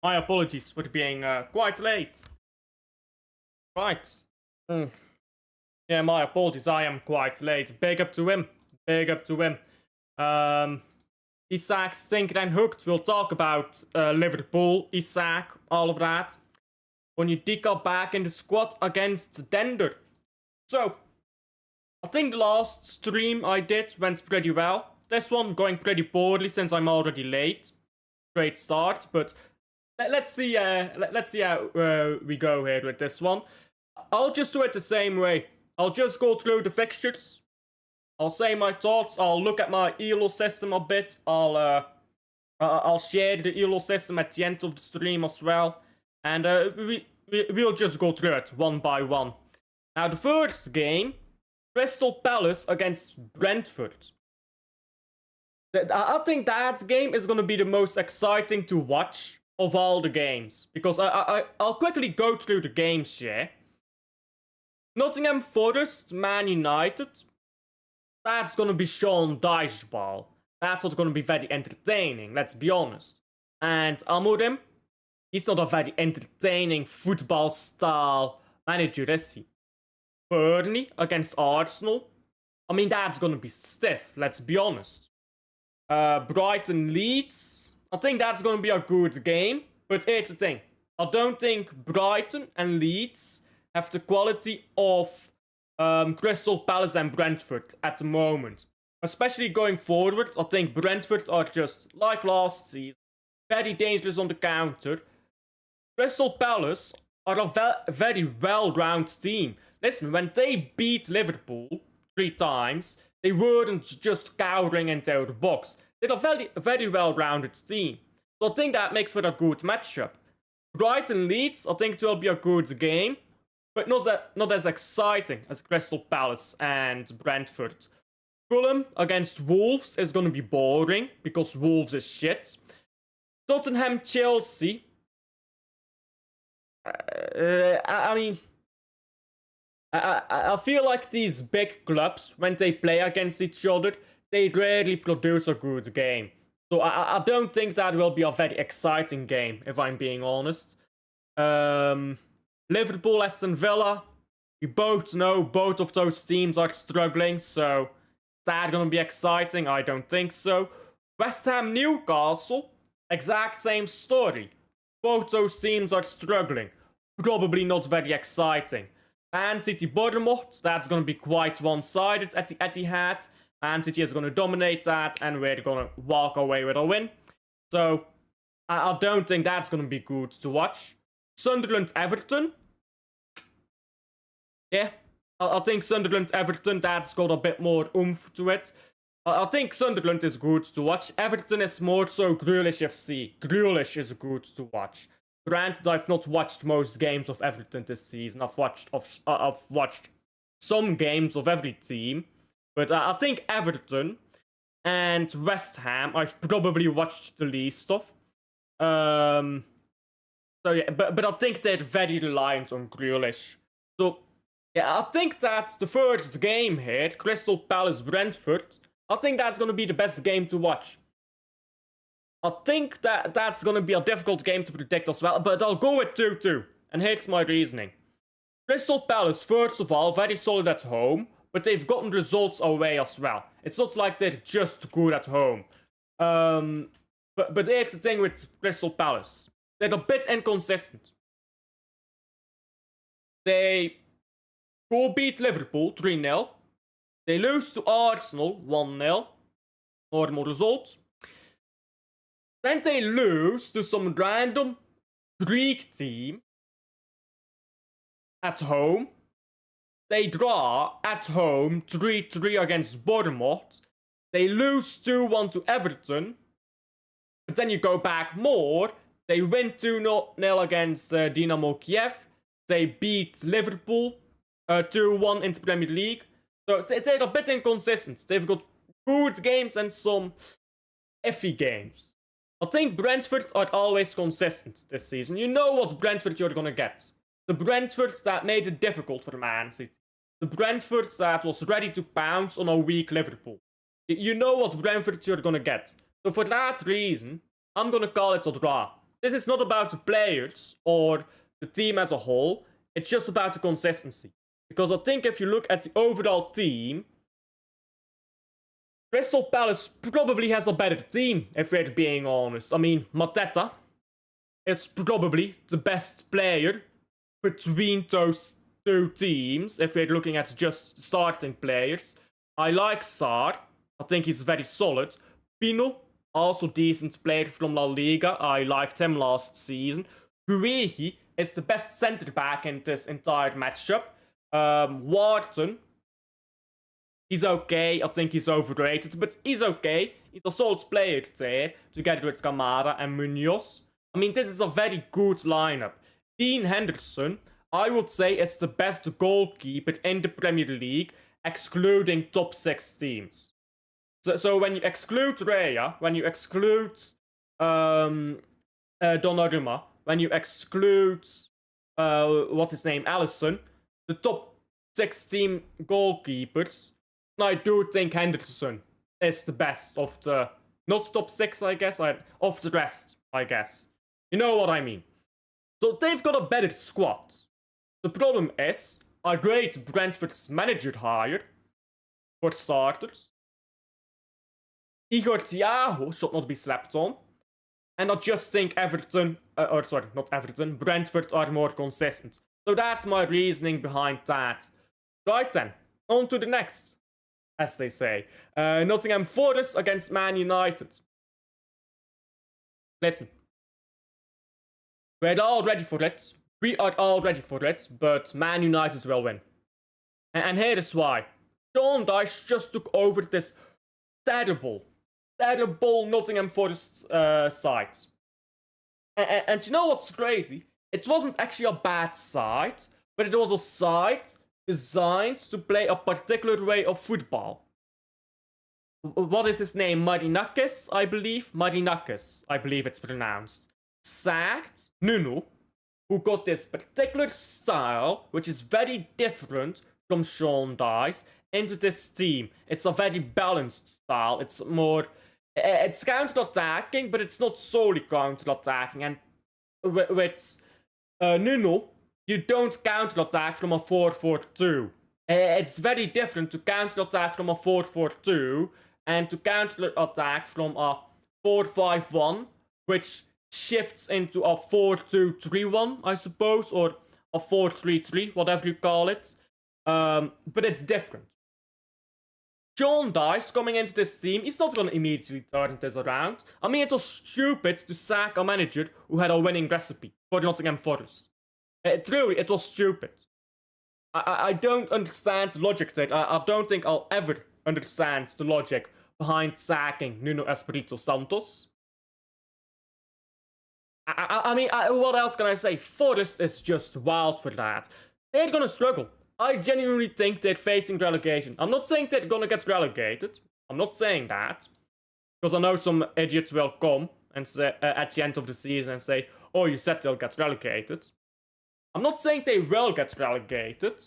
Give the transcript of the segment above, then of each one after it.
My apologies for being quite late. Right. Yeah, my apologies. I am quite late. Big up to him. Big up to him. Isaac, Sinker and Hooked. We'll talk about Liverpool, Isaac, all of that. When you dig up back in the squad against Dender. So, I think the last stream I did went pretty well. This one going pretty poorly since I'm already late. Great start, but let's see how we go here with this one. I'll just do it the same way. I'll just go through the fixtures. I'll say my thoughts. I'll look at my ELO system a bit. I'll share the ELO system at the end of the stream as well. And we'll just go through it one by one. Now the first game, Crystal Palace against Brentford. I think that game is going to be the most exciting to watch of all the games. Because I'll quickly go through the games here. Nottingham Forest, Man United. That's going to be Sean Dyche ball. That's not going to be very entertaining, let's be honest. And Amorim, he's not a very entertaining football style manager, is he? Burnley against Arsenal. I mean, that's going to be stiff, let's be honest. Brighton Leeds. I think that's going to be a good game. But here's the thing. I don't think Brighton and Leeds have the quality of Crystal Palace and Brentford at the moment. Especially going forward, I think Brentford are just, like last season, very dangerous on the counter. Crystal Palace are a very well-rounded team. Listen, when they beat Liverpool 3 times, they weren't just cowering into the box. They're a very well-rounded team. So I think that makes for a good matchup. Brighton Leeds, I think it will be a good game. But not as exciting as Crystal Palace and Brentford. Fulham against Wolves is going to be boring, because Wolves is shit. Tottenham Chelsea. I feel like these big clubs, when they play against each other, they rarely produce a good game. So I don't think that will be a very exciting game, if I'm being honest. Liverpool, Aston Villa. We both know both of those teams are struggling, so is that going to be exciting? I don't think so. West Ham, Newcastle. Exact same story. Both those teams are struggling. Probably not very exciting. Man City, Bournemouth. That's going to be quite one-sided at the Etihad. Man City is going to dominate that, and we're going to walk away with a win. So, I don't think that's going to be good to watch. Sunderland, Everton. Yeah, I think Sunderland, Everton, that's got a bit more oomph to it. I think Sunderland is good to watch. Everton is more so Grealish FC. Grealish is good to watch. Granted, I've not watched most games of Everton this season. I've watched some games of every team. But I think Everton and West Ham, I've probably watched the least of. So yeah, but I think they're very reliant on Grealish. So yeah, I think that's the first game here, Crystal Palace Brentford. I think that's going to be the best game to watch. I think that's going to be a difficult game to predict as well, but I'll go with 2-2. And here's my reasoning. Crystal Palace, first of all, very solid at home, but they've gotten results away as well. It's not like they're just good at home. But here's the thing with Crystal Palace. They're a bit inconsistent. They go beat Liverpool 3-0. They lose to Arsenal 1-0. Normal result. Then they lose to some random Greek team at home. They draw at home 3-3 against Bournemouth. They lose 2-1 to Everton. But then you go back more. They win 2-0 against Dynamo Kiev. They beat Liverpool 2-1 in the Premier League. So they're a bit inconsistent. They've got good games and some iffy games. I think Brentford are always consistent this season. You know what Brentford you're going to get. The Brentford that made it difficult for Man City. The Brentford that was ready to pounce on a weak Liverpool. You know what Brentford you're going to get. So for that reason, I'm going to call it a draw. This is not about the players or the team as a whole. It's just about the consistency. Because I think if you look at the overall team, Crystal Palace probably has a better team, if we're being honest. I mean, Mateta is probably the best player between those two teams, if we're looking at just starting players. I like Sarr. I think he's very solid. Pino, also decent player from La Liga. I liked him last season. Guehi is the best centre back in this entire matchup. Wharton, he's okay. I think he's overrated, but he's okay. He's a solid player there, together with Camara and Munoz. I mean, this is a very good lineup. Dean Henderson, I would say, is the best goalkeeper in the Premier League, excluding top 6 teams. So when you exclude Raya, when you exclude Donnarumma, when you exclude what's his name, Alisson, the top 6 team goalkeepers, I do think Henderson is the best of the, not top 6, I guess, of the rest, I guess. You know what I mean. So they've got a better squad. The problem is, I rate Brentford's manager higher, for starters. Igor Thiago should not be slept on. And I just think Brentford are more consistent. So that's my reasoning behind that. Right then, on to the next, as they say. Nottingham Forest against Man United. Listen. We're all ready for it. We are all ready for it, but Man United will win. And here is why. Sean Dyche just took over this terrible Nottingham Forest side. And you know what's crazy? It wasn't actually a bad side, but it was a side designed to play a particular way of football. What is his name? Marinakis, I believe? Marinakis, I believe it's pronounced. Sacked Nuno, who got this particular style, which is very different from Sean Dyche, into this team. It's a very balanced style. It's more... It's counter-attacking, but it's not solely counter-attacking. And with Nuno, you don't counter-attack from a 4-4-2. It's very different to counter-attack from a 4-4-2 and to counter-attack from a 4-5-1, which shifts into a 4-2-3-1, I suppose, or a 4-3-3, whatever you call it. But it's different. Sean Dyche coming into this team, he's not going to immediately turn this around. I mean, it was stupid to sack a manager who had a winning recipe for Nottingham Forest. Truly, it was stupid. I don't understand the logic there. I don't think I'll ever understand the logic behind sacking Nuno Espirito Santos. I mean, what else can I say? Forest is just wild for that. They're going to struggle. I genuinely think they're facing relegation. I'm not saying they're gonna get relegated. I'm not saying that. Because I know some idiots will come and say, at the end of the season and say, oh, you said they'll get relegated. I'm not saying they will get relegated.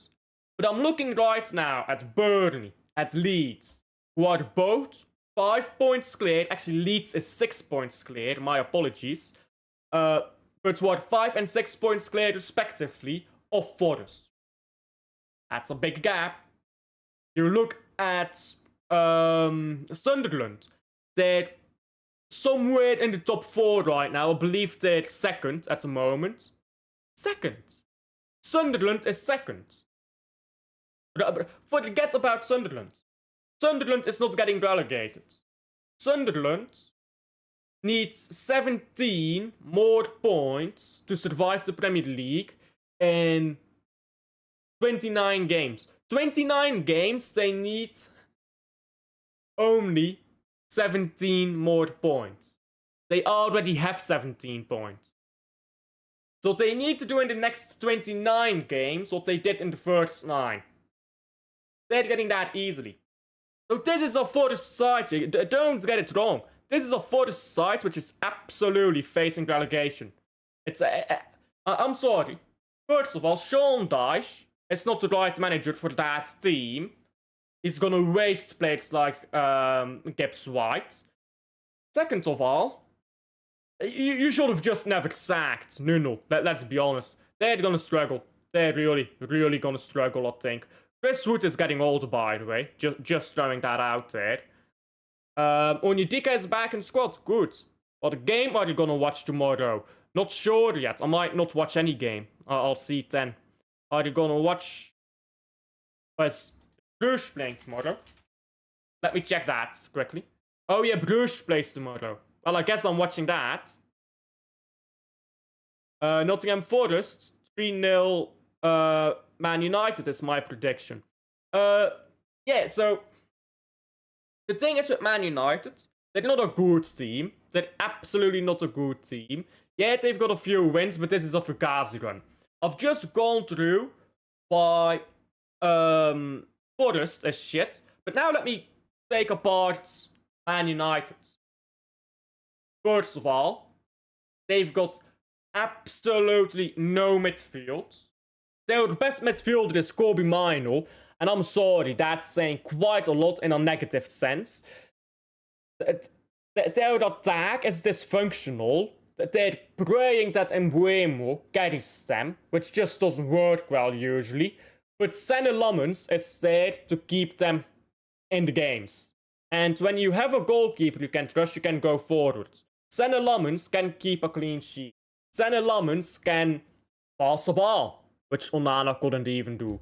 But I'm looking right now at Burnley, at Leeds, who are both 5 points clear. Actually, Leeds is 6 points clear. My apologies. But who are 5 and 6 points clear, respectively, of Forest. That's a big gap. You look at Sunderland. They're somewhere in the top 4 right now. I believe they're second at the moment. Second. Sunderland is second. Forget about Sunderland. Sunderland is not getting relegated. Sunderland needs 17 more points to survive the Premier League in 29 games. 29 games, they need only 17 more points. They already have 17 points. So they need to do in the next 29 games what they did in the first 9. They're getting that easily. So this is a Forest side. Don't get it wrong. This is a Forest side which is absolutely facing relegation. I'm sorry. First of all, Sean Dyche is not the right manager for that team. He's gonna waste players like Gibbs White. Second of all, You should have just never sacked Nuno. Let's be honest. They're gonna struggle. They're really gonna struggle, I think. Chris Wood is getting older, by the way. Just throwing that out there. Onyedika is back in squad. Good. What game are you gonna watch tomorrow? Not sure yet. I might not watch any game. I'll see it then. Are you gonna watch... Is Bruges playing tomorrow? Let me check that quickly. Oh yeah, Bruges plays tomorrow. Well, I guess I'm watching that. Nottingham Forest, 3-0 Man United is my prediction. Yeah, so... The thing is with Man United, they're not a good team. They're absolutely not a good team. Yeah, they've got a few wins, but this is a Fugazi run. I've just gone through by Forest as shit. But now let me take apart Man United. First of all, they've got absolutely no midfield. Their best midfielder is Kobe Mainoo. And I'm sorry, that's saying quite a lot in a negative sense. Their attack is dysfunctional. They're praying that Mbeumo carries them, which just doesn't work well usually. But Senne Lammens is there to keep them in the games. And when you have a goalkeeper you can trust, you can go forward. Senne Lammens can keep a clean sheet. Senne Lammens can pass a ball, which Onana couldn't even do.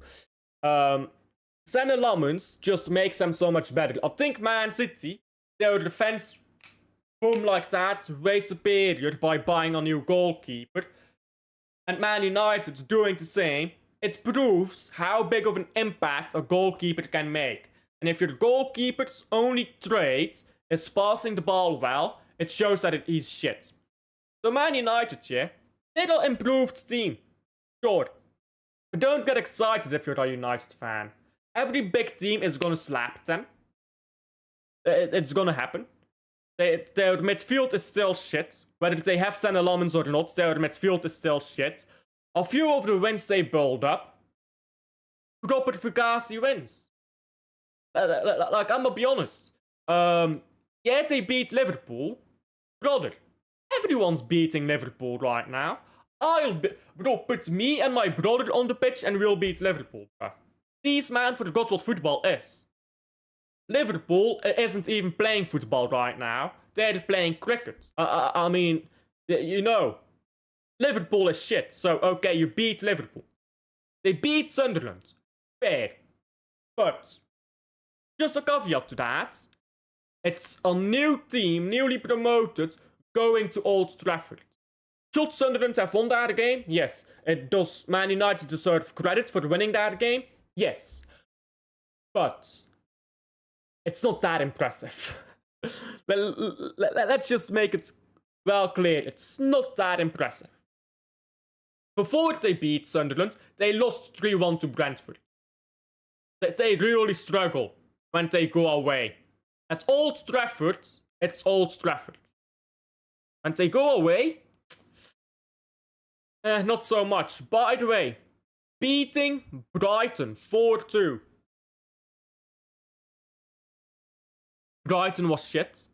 Senne Lammens just makes them so much better. I think Man City, their defense boom like that, way superior by buying a new goalkeeper. And Man United doing the same. It proves how big of an impact a goalkeeper can make. And if your goalkeeper's only trait is passing the ball well, it shows that it is shit. So Man United, yeah, they're an improved team. Sure. But don't get excited if you're a United fan. Every big team is gonna slap them. It's gonna happen. Their midfield is still shit. Whether they have Senne Lammens or not, their midfield is still shit. A few of the wins they build up, proper Fugazi wins. Like, I'm gonna be honest. Yeah, they beat Liverpool. Brother, everyone's beating Liverpool right now. Bro, put me and my brother on the pitch and we'll beat Liverpool, bro. These man forgot what football is. Liverpool isn't even playing football right now. They're playing cricket. I mean, you know, Liverpool is shit. So, okay, you beat Liverpool. They beat Sunderland. Fair. But, just a caveat to that. It's a new team, newly promoted, going to Old Trafford. Should Sunderland have won that game? Yes. Does Man United deserve credit for winning that game? Yes. But it's not that impressive. Let's just make it well clear. It's not that impressive. Before they beat Sunderland, they lost 3-1 to Brentford. They really struggle when they go away. At Old Trafford, it's Old Trafford. When they go away, not so much. By the way, beating Brighton 4-2. Brighton was shit.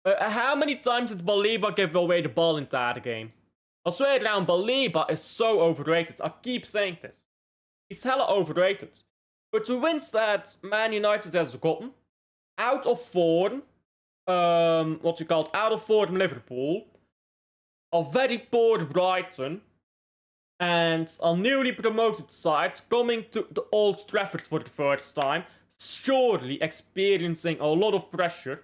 How many times did Baleba give away the ball in that game? I swear down, Baleba is so overrated. I keep saying this. He's hella overrated. But the wins that Man United has gotten, out of form, out of form Liverpool, a very poor Brighton, and a newly promoted side coming to the Old Trafford for the first time, surely experiencing a lot of pressure.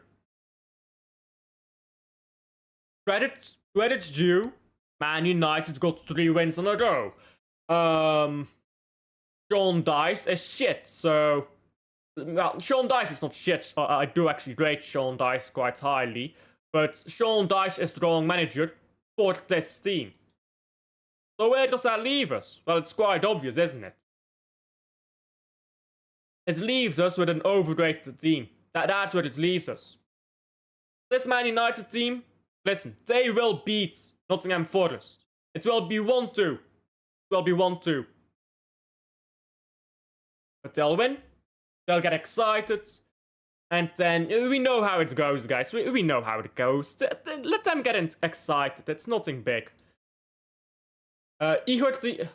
Credit's due. Man United got 3 wins in a row. Sean Dice is shit, so... Well, Sean Dice is not shit. I do actually rate Sean Dice quite highly. But Sean Dice is the wrong manager for this team. So where does that leave us? Well, it's quite obvious, isn't it? It leaves us with an overrated team. That's where it leaves us. This Man United team, listen, they will beat Nottingham Forest. It will be 1-2. It will be 1-2. But they'll win. They'll get excited. And then we know how it goes, guys. We know how it goes. Let them get excited. It's nothing big. Ihortia.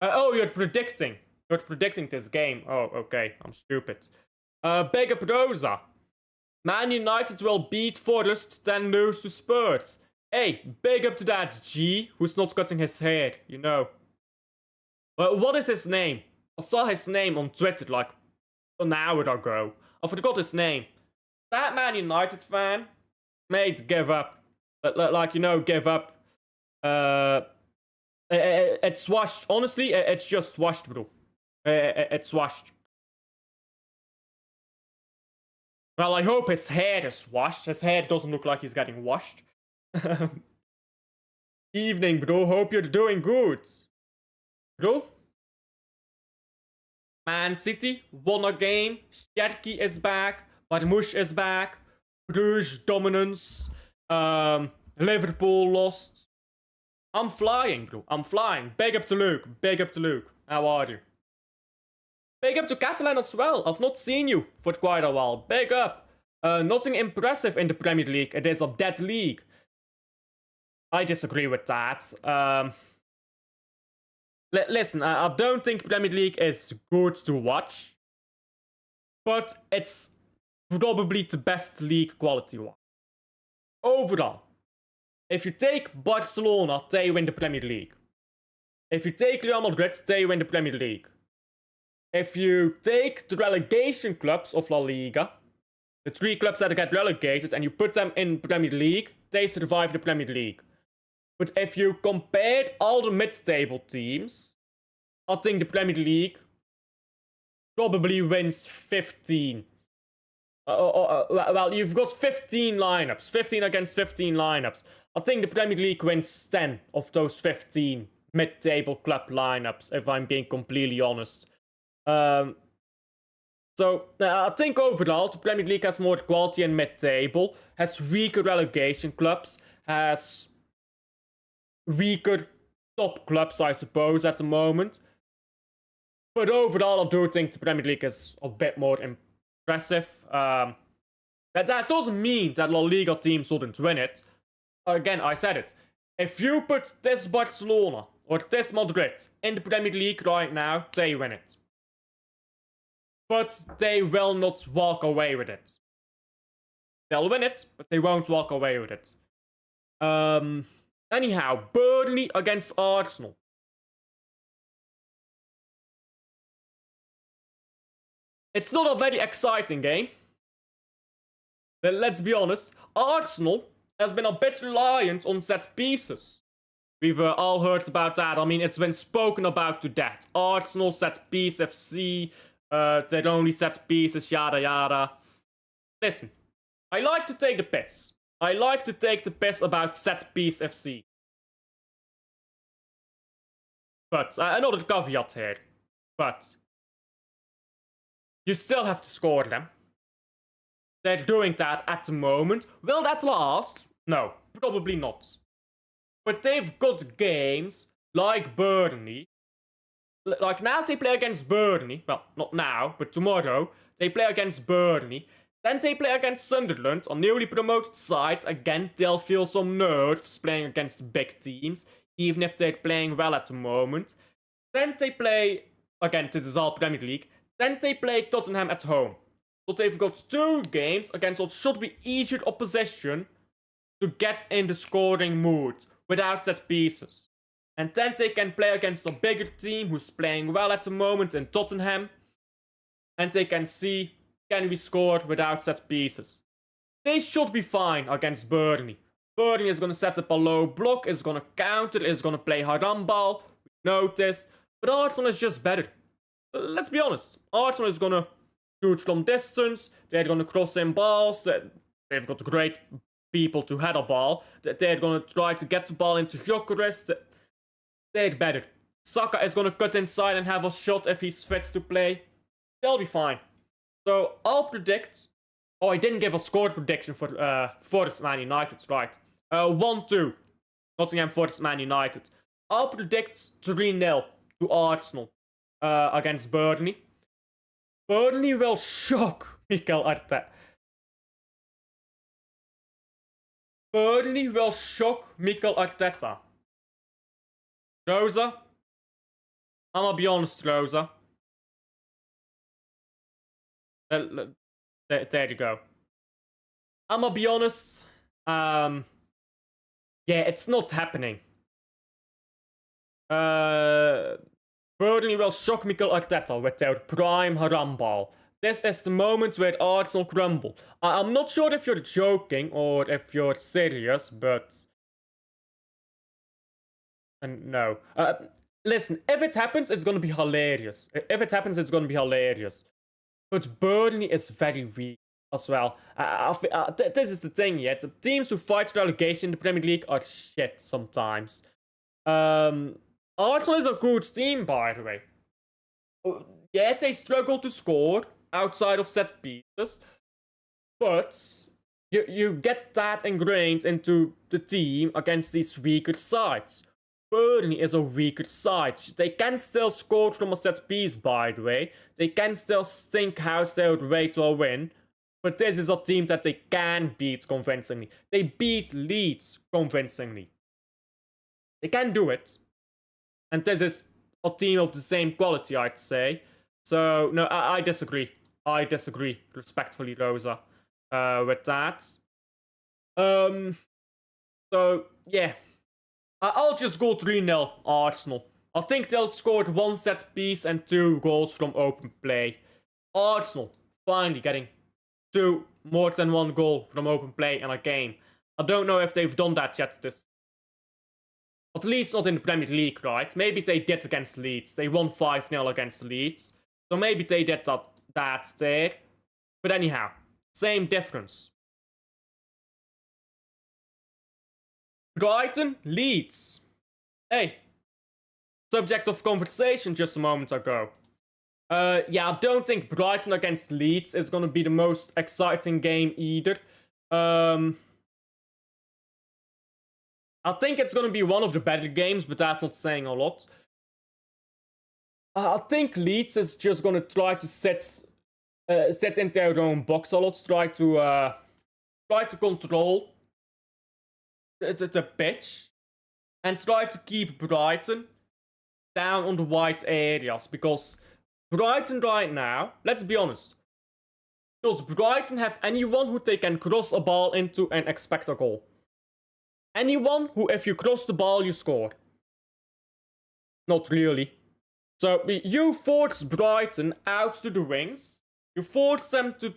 Oh, you're predicting. You're predicting this game. Oh, okay. I'm stupid. Big up Rosa. Man United will beat FORREST, then lose to Spurs. Hey, big up to that G, who's not cutting his hair, you know. What is his name? I saw his name on Twitter like an hour ago. I forgot his name. That Man United fan, mate, give up. Like, you know, give up. It's washed. Honestly, it's just washed, bro. It's washed. Well, I hope his hair is washed. His hair doesn't look like he's getting washed. Evening, bro. Hope you're doing good. Bro? Man City won a game. Sherky is back. Marmouche is back. Bruges dominance. Liverpool lost. I'm flying, bro. I'm flying. Big up to Luke. Big up to Luke. How are you? Big up to Catalan as well. I've not seen you for quite a while. Big up. Nothing impressive in the Premier League. It is a dead league. I disagree with that. Listen, I don't think Premier League is good to watch. But it's probably the best league quality one. Overall. If you take Barcelona, they win the Premier League. If you take Real Madrid, they win the Premier League. If you take the relegation clubs of La Liga, the 3 clubs that get relegated, and you put them in Premier League, they survive the Premier League. But if you compare all the mid-table teams, I think the Premier League probably wins 15. Well, you've got 15 lineups, 15 against 15 lineups. I think the Premier League wins 10 of those 15 mid-table club lineups, if I'm being completely honest. So, I think overall, the Premier League has more quality in mid-table, has weaker relegation clubs, has weaker top clubs, I suppose, at the moment. But overall, I do think the Premier League is a bit more impressive. That doesn't mean that La Liga teams wouldn't win it. Again, I said it. If you put this Barcelona or this Madrid in the Premier League right now, they win it. But they will not walk away with it. They'll win it, but they won't walk away with it. Anyhow, Burnley against Arsenal. It's not a very exciting game. But let's be honest, Arsenal has been a bit reliant on set pieces. We've all heard about that. I mean, it's been spoken about to death. Arsenal set piece FC, their only set pieces, yada yada. Listen, I like to take the piss. I like to take the piss about set piece FC. But, another caveat here. But, you still have to score them. They're doing that at the moment. Will that last? No, probably not. But they've got games like Burnley. Like now they play against Burnley. Well, not now, but tomorrow. They play against Burnley. Then they play against Sunderland, a newly promoted side. Again, they'll feel some nerves playing against big teams, even if they're playing well at the moment. Then they play, again, this is all Premier League. Then they play Tottenham at home. So they've got 2 games against what should be easier opposition to get in the scoring mood without set pieces. And then they can play against a bigger team who's playing well at the moment in Tottenham. And they can see, can we score without set pieces? They should be fine against Burnley. Burnley is going to set up a low block, is going to counter, is going to play harambal. We know this. But Arsenal is just better. Let's be honest. Arsenal is going to shoot from distance. They're going to cross in balls. They've got great people to head a ball. They're going to try to get the ball into Gyökeres. They're better. Saka is going to cut inside and have a shot if he's fit to play. They'll be fine. So I'll predict. Oh, I didn't give a score prediction for FORREST Man United, right? 1-2. Nottingham FORREST Man United. I'll predict 3-0 to Arsenal against Burnley. Burnley will shock Mikel Arteta. Burnley will shock Mikel Arteta. Rosa? I'm gonna be honest, Rosa. There you go. I'm gonna be honest. Yeah, it's not happening. Burnley will shock Mikel Arteta with their prime Harambal. This is the moment where Arsenal crumble. I'm not sure if you're joking or if you're serious, but... no. Listen, if it happens, it's gonna be hilarious. If it happens, it's gonna be hilarious. But Burnley is very weak as well. This is the thing, yeah. The teams who fight relegation in the Premier League are shit sometimes. Arsenal is a good team, by the way. Yeah, they struggle to score outside of set pieces, but you get that ingrained into the team against these weaker sides. Burnley is a weaker side. They can still score from a set piece, by the way. They can still stink house their way to a win. But this is a team that they can beat convincingly. They beat Leeds convincingly. They can do it. And this is a team of the same quality, I'd say. So, no, I disagree. I disagree, respectfully, Rosa, with that. So, yeah. I'll just go 3-0 Arsenal. I think they'll score 1 set piece and 2 goals from open play. Arsenal finally getting more than 1 goal from open play in a game. I don't know if they've done that yet at least not in the Premier League, right? Maybe they did against Leeds. They won 5-0 against Leeds. So maybe they did that there. But anyhow, same difference. Brighton, Leeds. Hey. Subject of conversation just a moment ago. Yeah, I don't think Brighton against Leeds is gonna be the most exciting game either. I think it's gonna be one of the better games, but that's not saying a lot. I think Leeds is just gonna try to sit in their own box a lot, try to control the pitch, and try to keep Brighton down on the wide areas, because Brighton right now, let's be honest, does Brighton have anyone who they can cross a ball into and expect a goal? Anyone who, if you cross the ball, you score? Not really. So you force Brighton out to the wings, you force them to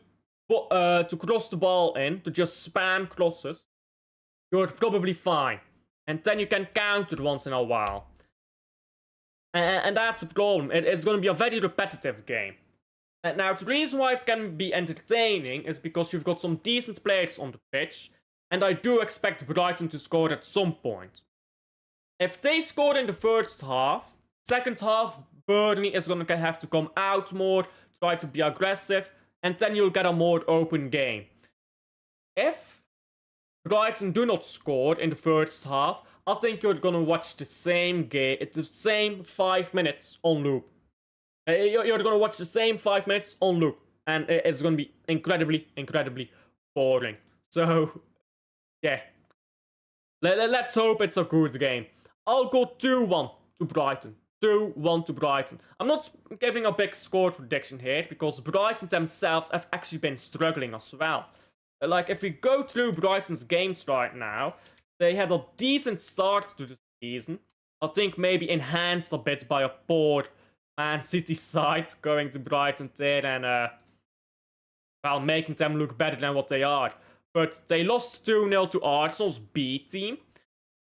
cross the ball in, to just spam crosses, you're probably fine. And then you can counter once in a while. And that's the problem. It's going to be a very repetitive game. And now, the reason why it can be entertaining is because you've got some decent players on the pitch. And I do expect Brighton to score at some point. If they score in the first half, second half, Burnley is going to have to come out more, try to be aggressive, and then you'll get a more open game. If Brighton do not score in the first half, I think you're gonna watch the same game, the same 5 minutes on loop. You're gonna watch the same 5 minutes on loop, and it's gonna be incredibly, incredibly boring. So, yeah. Let's hope it's a good game. I'll go 2-1 to Brighton. 2-1 to Brighton. I'm not giving a big score prediction here, because Brighton themselves have actually been struggling as well. Like, if we go through Brighton's games right now, they had a decent start to the season. I think maybe enhanced a bit by a poor Man City side going to Brighton there and, well, making them look better than what they are. But they lost 2-0 to Arsenal's B team.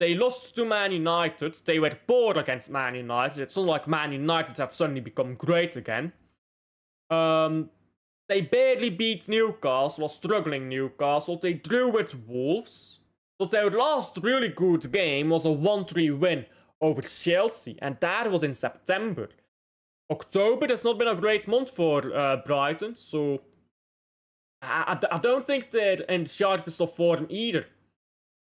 They lost to Man United. They were poor against Man United. It's not like Man United have suddenly become great again. They barely beat Newcastle, or struggling Newcastle. They drew with Wolves. So their last really good game was a 1-3 win over Chelsea, and that was in September. October has not been a great month for Brighton, so I don't think they're in the sharpest of form either.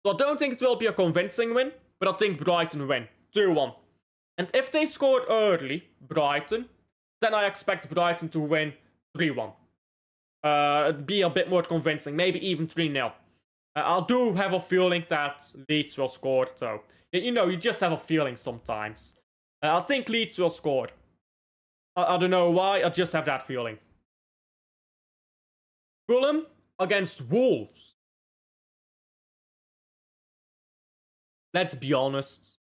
So I don't think it will be a convincing win, but I think Brighton win. 2-1. And if they score early, Brighton, then I expect Brighton to win 3-1. Be a bit more convincing, maybe even 3-0. I do have a feeling that Leeds will score, though. You know, you just have a feeling sometimes. I think Leeds will score. I don't know why, I just have that feeling. Fulham against Wolves. Let's be honest.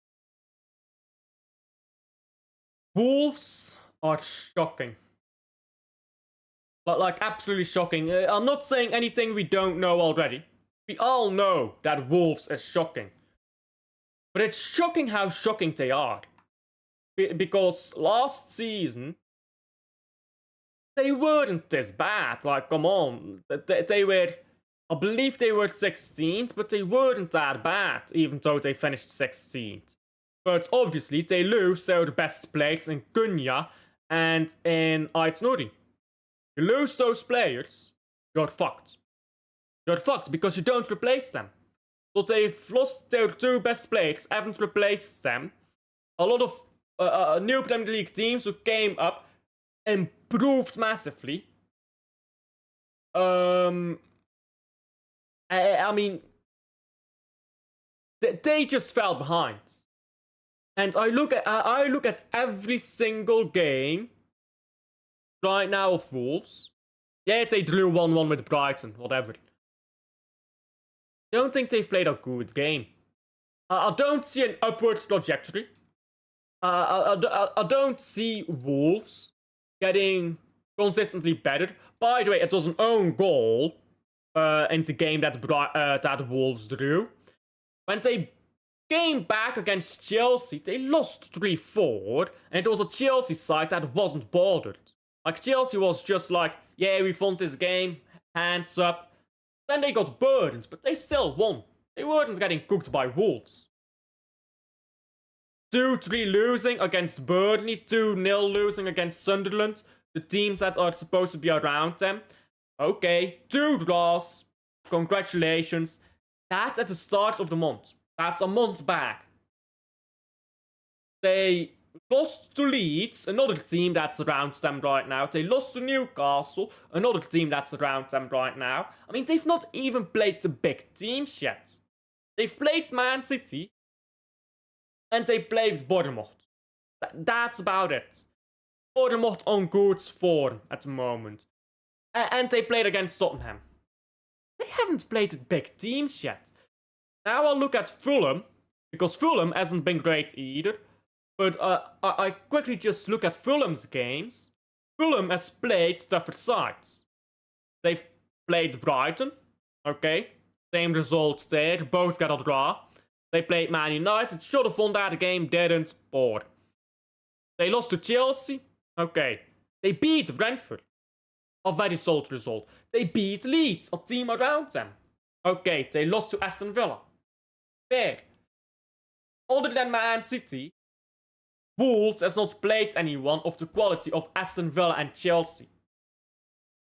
Wolves are shocking. Like, absolutely shocking. I'm not saying anything we don't know already. We all know that Wolves is shocking. But it's shocking how shocking they are. Because last season, they weren't this bad. Like, come on. They were, I believe they were 16th, but they weren't that bad, even though they finished 16th. But obviously, they lose their best players in Cunha and in Ait Nouri. You lose those players, you're fucked. You're fucked because you don't replace them. So they've lost their two best players, haven't replaced them. A lot of new Premier League teams who came up improved massively. I mean, they just fell behind. And I look at every single game right now of Wolves. Yeah, they drew 1-1 with Brighton, whatever. I don't think they've played a good game. I don't see an upward trajectory. I don't see Wolves getting consistently better. By the way, it was an own goal in the game that Wolves drew. When they came back against Chelsea, they lost 3-4, and it was a Chelsea side that wasn't bothered. Like, Chelsea was just like, yeah, we won this game, hands up. Then they got burdened, but they still won. They weren't getting cooked by Wolves. 2-3 losing against Burnley, 2-0 losing against Sunderland, the teams that are supposed to be around them. Okay, 2 draws. Congratulations. That's at the start of the month. That's a month back. They lost to Leeds, another team that's around them right now. They lost to Newcastle, another team that's around them right now. I mean, they've not even played the big teams yet. They've played Man City, and they played Bournemouth. That's about it. Bournemouth on good form at the moment. And they played against Tottenham. They haven't played the big teams yet. Now I'll look at Fulham, because Fulham hasn't been great either. But I quickly just look at Fulham's games. Fulham has played tougher sides. They've played Brighton. Okay. Same results there. Both got a draw. They played Man United. Should have won that game. Didn't. Poor. They lost to Chelsea. Okay. They beat Brentford. A very solid result. They beat Leeds. A team around them. Okay. They lost to Aston Villa. Fair. Other than Man City, Wolves has not played anyone of the quality of Aston Villa and Chelsea.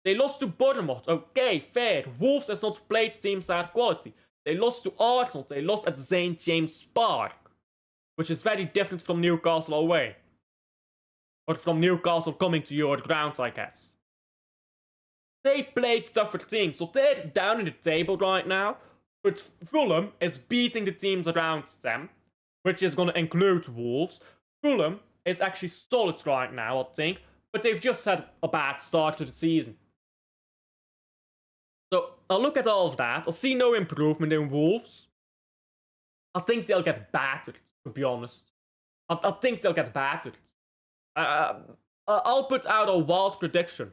They lost to Bournemouth. Okay, fair. Wolves has not played teams that quality. They lost to Arsenal. They lost at St. James Park, which is very different from Newcastle away. Or from Newcastle coming to your ground, I guess. They played tougher teams, so they're down in the table right now. But Fulham is beating the teams around them, which is going to include Wolves. Fulham is actually solid right now, I think, but they've just had a bad start to the season. So I'll look at all of that. I'll see no improvement in Wolves. I think they'll get battered, to be honest. I think they'll get battered. I'll put out a wild prediction.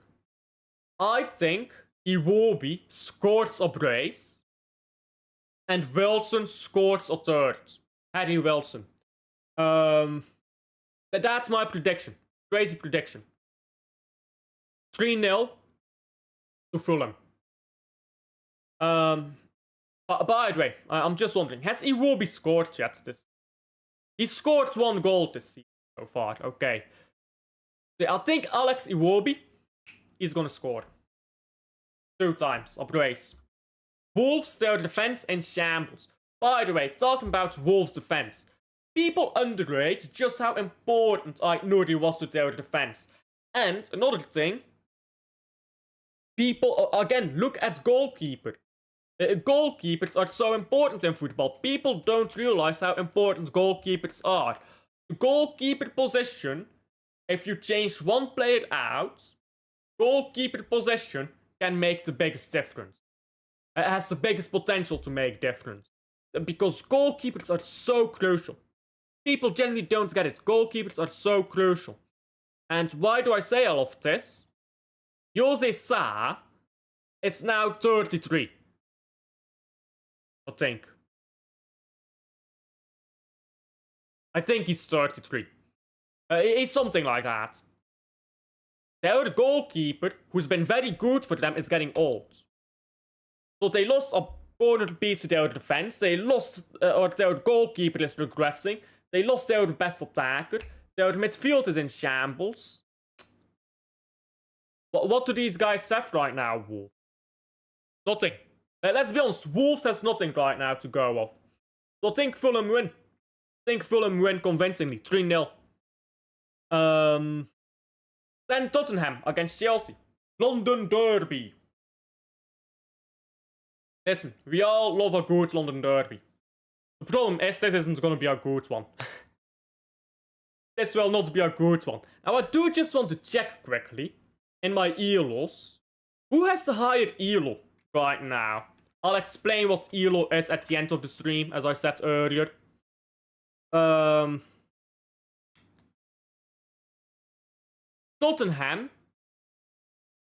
I think Iwobi scores a brace and Wilson scores a third. Harry Wilson. That's my prediction. Crazy prediction. 3-0 to Fulham. By the way, I'm just wondering, has Iwobi scored yet this? He scored 1 goal this season so far, okay. I think Alex Iwobi is gonna score. 2 times, a brace. Wolves, their defense in shambles. By the way, talking about Wolves' defense, people underrate just how important Ait Nouri was to their defense. And another thing, People, again, look at goalkeeper. Goalkeepers are so important in football. People don't realize how important goalkeepers are. The goalkeeper position, if you change one player out, goalkeeper position can make the biggest difference. It has the biggest potential to make difference. Because goalkeepers are so crucial. People generally don't get it. Goalkeepers are so crucial. And why do I say all of this? Jose Sa is now 33. I think. I think he's 33. It's something like that. The other goalkeeper, who's been very good for them, is getting old. So they lost a corner piece to their defense. They lost, or their goalkeeper is regressing. They lost their best attacker. Their midfield is in shambles. What do these guys have right now, Wolves? Nothing. Let's be honest, Wolves has nothing right now to go off. So I think Fulham win. I think Fulham win convincingly, 3-0. Then Tottenham against Chelsea. London Derby. Listen, we all love a good London Derby. The problem is this isn't gonna be a good one. This will not be a good one. Now I do just want to check quickly in my ELOs. Who has the higher ELO right now? I'll explain what ELO is at the end of the stream, as I said earlier. Tottenham.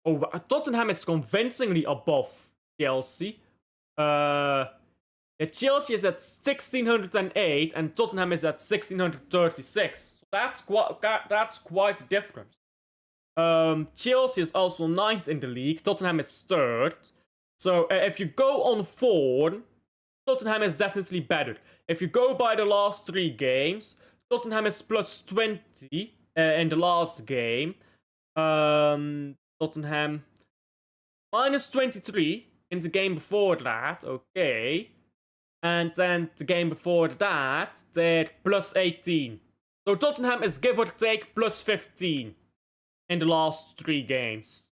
Oh, Tottenham is convincingly above Chelsea. Chelsea is at 1608 and Tottenham is at 1636. So that's quite a difference. Chelsea is also 9th in the league. Tottenham is 3rd. So if you go on form, Tottenham is definitely better. If you go by the last 3 games, Tottenham is plus 20 in the last game. Tottenham minus 23 in the game before that. Okay. And then the game before that, they're plus 18. So Tottenham is give or take plus 15 in the last 3 games.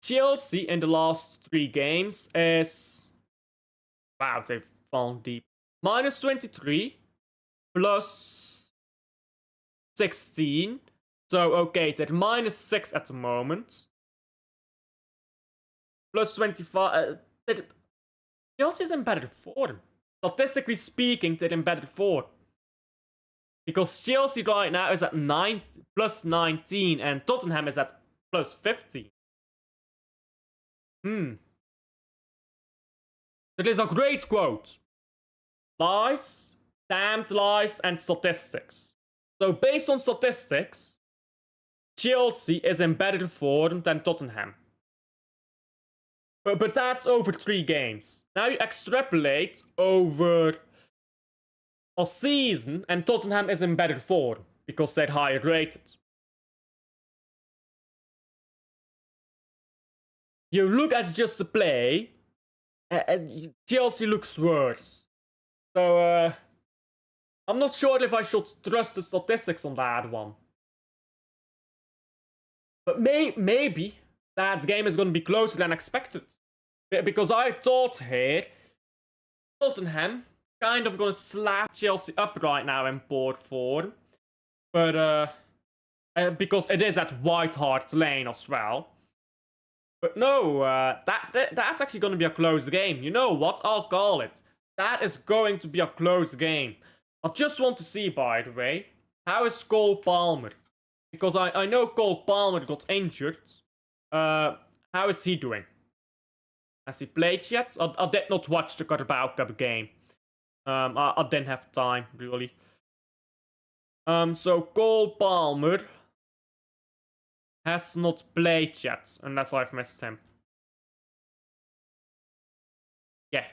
Chelsea in the last 3 games is... Wow, they've fallen deep. Minus 23 plus 16. So, okay, they're minus 6 at the moment. Plus 25. Chelsea's in better form. Statistically speaking, they're in better form. Because Chelsea right now is at plus 19 and Tottenham is at plus 15. That is a great quote. Lies, damned lies, and statistics. So based on statistics, Chelsea is in better form than Tottenham. But that's over 3 games. Now you extrapolate over a season and Tottenham is in better form because they're higher rated. You look at just the play, Chelsea looks worse. So, I'm not sure if I should trust the statistics on that one. But maybe that game is going to be closer than expected. Because I thought here, Tottenham kind of going to slap Chelsea up right now in poor form. But, because it is at White Hart Lane as well. But no, that's actually going to be a close game. You know what? I'll call it. That is going to be a close game. I just want to see, by the way, how is Cole Palmer? Because I know Cole Palmer got injured. How is he doing? Has he played yet? I did not watch the Carabao Cup game. I didn't have time, really. So Cole Palmer has not played yet, unless I've missed him. Yeah.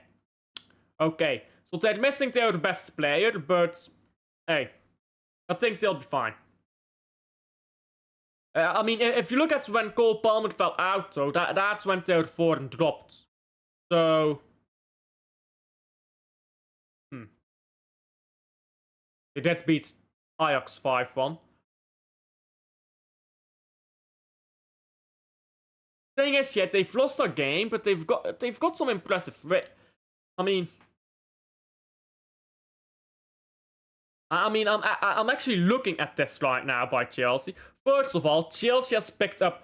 Okay. So they're missing their best player, but hey, I think they'll be fine. I mean, if you look at when Cole Palmer fell out, though, that's when their form dropped. So... They did beat Ajax 5-1. Thing is, yeah, they've lost a game, but they've got some impressive. I mean, I'm actually looking at this right now by Chelsea. First of all, Chelsea has picked up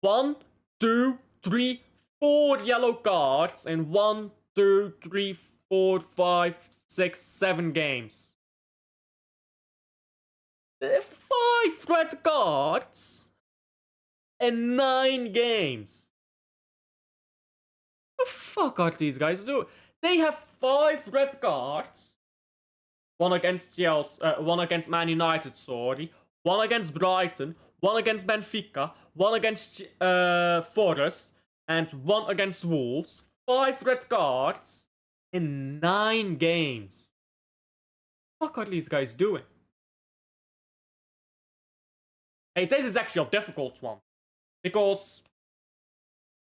1, 2, 3, 4 yellow cards in 1, 2, 3, 4, 5, 6, 7 games. 5 red cards in 9 games. What the fuck are these guys doing? They have 5 red cards. One against Chelsea, one against Man United, sorry. One against Brighton, one against Benfica, one against Forest, and one against Wolves. 5 red cards in 9 games. What are these guys doing? Hey, this is actually a difficult one. Because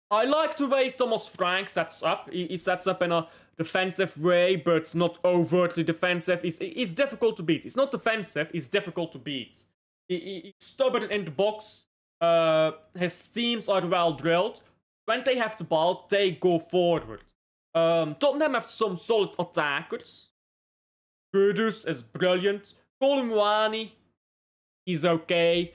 I like the way Thomas Frank sets up. He sets up in a defensive way, but not overtly defensive. He's difficult to beat. He's not defensive, he's difficult to beat. He's stubborn in the box. His teams are well drilled. When they have the ball, they go forward. Tottenham have some solid attackers. Kudus is brilliant. Kolumwani, he's okay.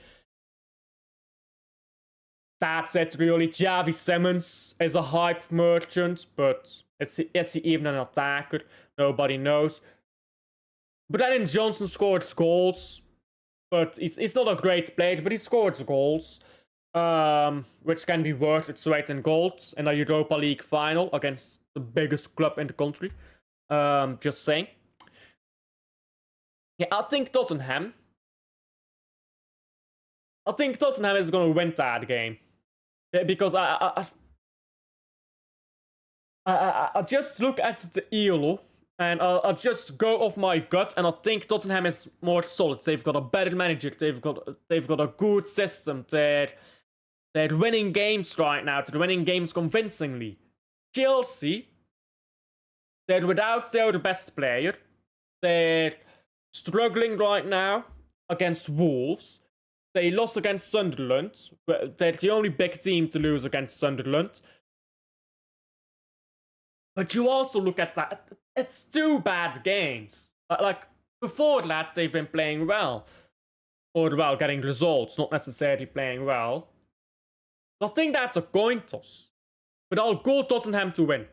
That's it, really. Javi Simmons is a hype merchant, but is he even an attacker? Nobody knows. Brennan Johnson scored goals, but he's not a great player, but he scores goals, which can be worth its weight in gold in a Europa League final against the biggest club in the country. Just saying. Yeah, I think Tottenham is going to win that game. Because I just look at the ELO and I'll just go off my gut, and I think Tottenham is more solid. They've got a better manager. They've got a good system. They're winning games right now. They're winning games convincingly. Chelsea, they're without their best player. They're struggling right now against Wolves. They lost against Sunderland. They're the only big team to lose against Sunderland. But you also look at that. It's 2 bad games. Like, before that, they've been playing well. Or, well, getting results, not necessarily playing well. I think that's a coin toss. But I'll go Tottenham to win.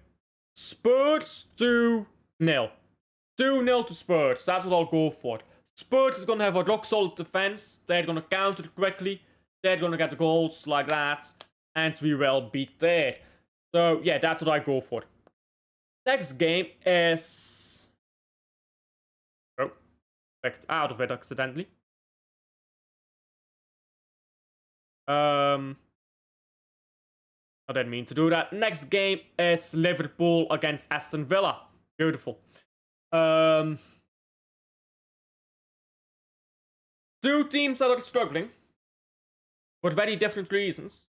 Spurs 2-0. 2-0 to Spurs. That's what I'll go for. Spurs is going to have a rock-solid defense. They're going to counter quickly. They're going to get goals like that. And we will beat there. So, yeah, that's what I go for. Next game is... Oh, backed out of it accidentally. I didn't mean to do that. Next game is Liverpool against Aston Villa. Beautiful. 2 teams that are struggling for very different reasons.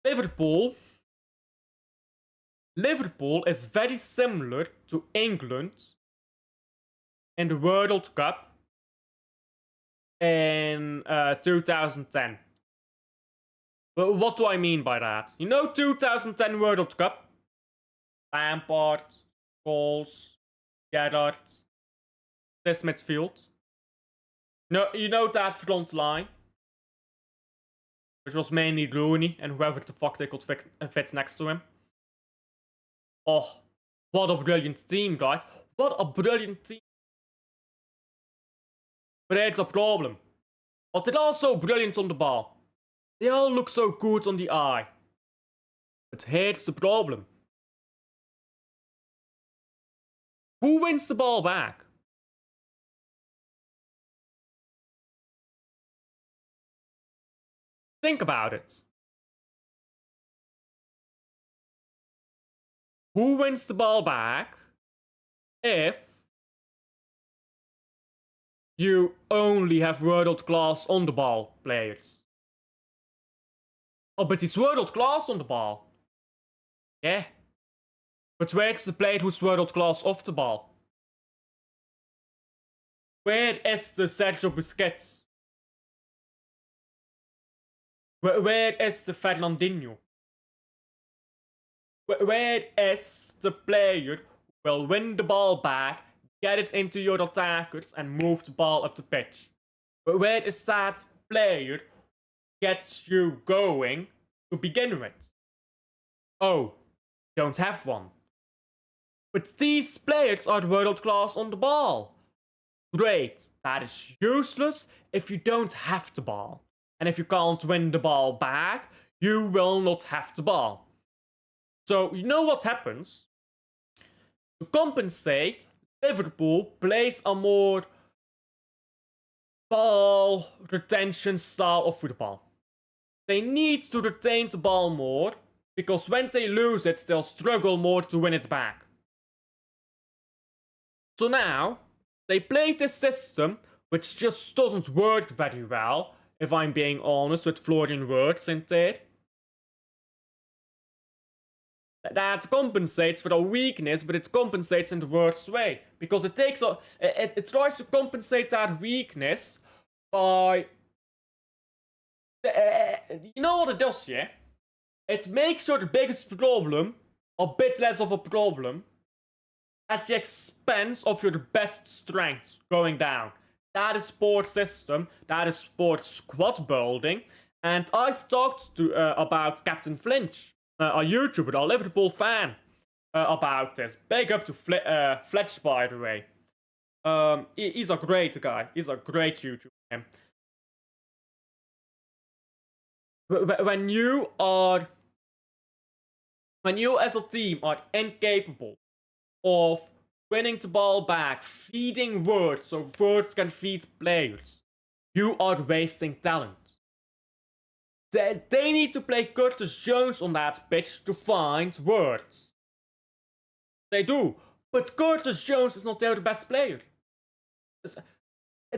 Liverpool is very similar to England in the World Cup in 2010. But what do I mean by that? You know 2010 World Cup? Lampard, Scholes, Gerrard, this midfield. No, you know that front line, which was mainly Rooney and whoever the fuck they could fit next to him. Oh, what a brilliant team, right? What a brilliant team. But there's a problem. But they're all so brilliant on the ball. They all look so good on the eye. But here's the problem. Who wins the ball back? Think about it. Who wins the ball back if you only have world class on the ball players? Oh, but he's world class on the ball. Yeah. But where's the player who's world class off the ball? Where is the Sergio Busquets? Where is the Fernandinho? Where is the player who will win the ball back, get it into your attackers, and move the ball up the pitch? Where is that player who gets you going to begin with? Oh, don't have one. But these players are world class on the ball. Great, that is useless if you don't have the ball. And if you can't win the ball back, you will not have the ball. So, you know what happens? To compensate, Liverpool plays a more ball retention style of football. They need to retain the ball more, because when they lose it, they'll struggle more to win it back. So now, they play this system, which just doesn't work very well, if I'm being honest with Florian Wirtz in it. That compensates for a weakness, but it compensates in the worst way. Because it takes it tries to compensate that weakness by... you know what it does, yeah? It makes sure the biggest problem a bit less of a problem at the expense of your best strengths going down. That is sport system, that is sport squad building, and I've talked to about Captain Flinch, a YouTuber, a Liverpool fan, about this. Big up to Fletch, by the way. He's a great guy. He's a great YouTuber. When you as a team are incapable of winning the ball back, feeding Wirtz so Wirtz can feed players, you are wasting talent. They need to play Curtis Jones on that pitch to find Wirtz. They do, but Curtis Jones is not their best player.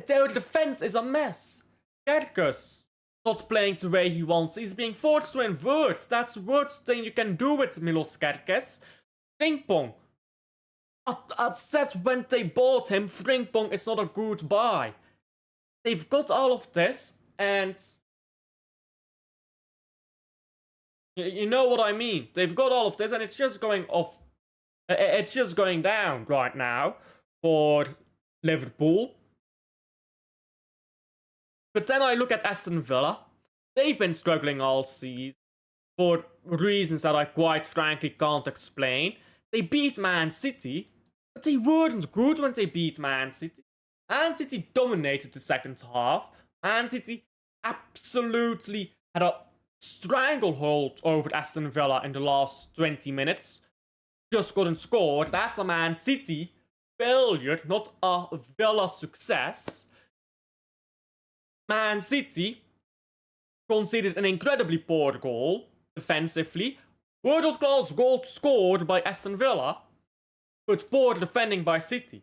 Their defense is a mess. Kerkers not playing the way he wants. He's being forced to invert. That's the worst thing you can do with Milos Kerkez. Frimpong. I said when they bought him, Frimpong is not a good buy. They've got all of this, and... you know what I mean. They've got all of this, and it's just going off. It's just going down right now for Liverpool. But then I look at Aston Villa. They've been struggling all season for reasons that I quite frankly can't explain. They beat Man City, but they weren't good when they beat Man City. Man City dominated the second half. Man City absolutely had a stranglehold over Aston Villa in the last 20 minutes. Just couldn't score. That's a Man City failure, not a Villa success. Man City conceded an incredibly poor goal defensively. World-class goal scored by Aston Villa, but poor defending by City.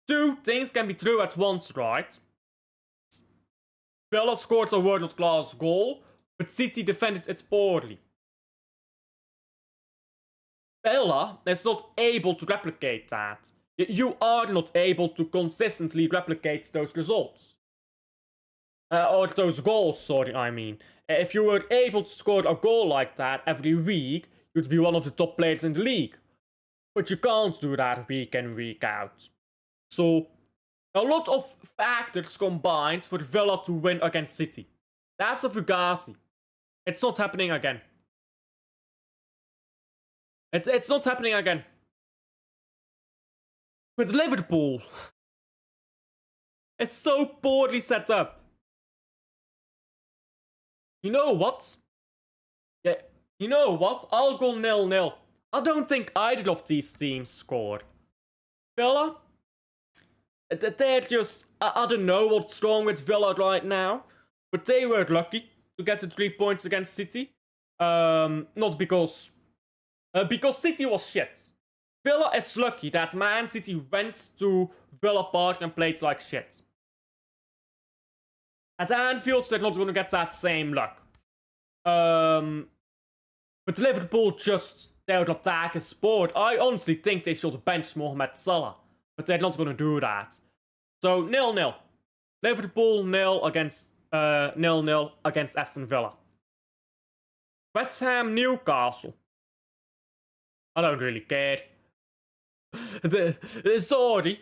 Two things can be true at once, right? Villa scored a world-class goal, but City defended it poorly. Villa is not able to replicate that. You are not able to consistently replicate those results. Or those goals, sorry, I mean. If you were able to score a goal like that every week, you'd be one of the top players in the league. But you can't do that week in, week out. So, a lot of factors combined for Villa to win against City. That's a Fugazi. It's not happening again. It's not happening again. With Liverpool, it's so poorly set up. You know what? Yeah, you know what? I'll go 0-0. I don't think either of these teams scored. Villa? They're just... I don't know what's wrong with Villa right now. But they were lucky to get the 3 points against City. Not because... because City was shit. Villa is lucky that Man City went to Villa Park and played like shit. At Anfield, they're not going to get that same luck. But Liverpool just, their attack is sport. I honestly think they should bench Mohamed Salah. But they're not going to do that. So, 0-0. Liverpool 0 against 0-0 against Aston Villa. West Ham, Newcastle. I don't really care. Sorry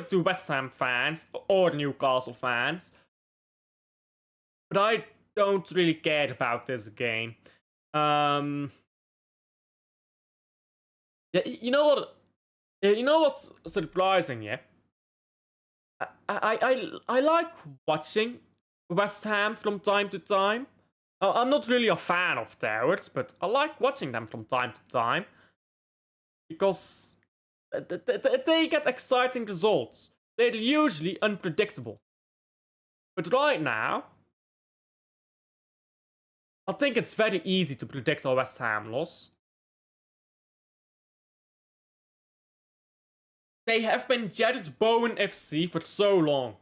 to West Ham fans or Newcastle fans, but I don't really care about this game. Yeah, you know what? You know what's surprising? Yeah, I like watching West Ham from time to time. I'm not really a fan of theirs, but I like watching them from time to time because they get exciting results. They're usually unpredictable. But right now, I think it's very easy to predict a West Ham loss. They have been Jared Bowen FC for so long.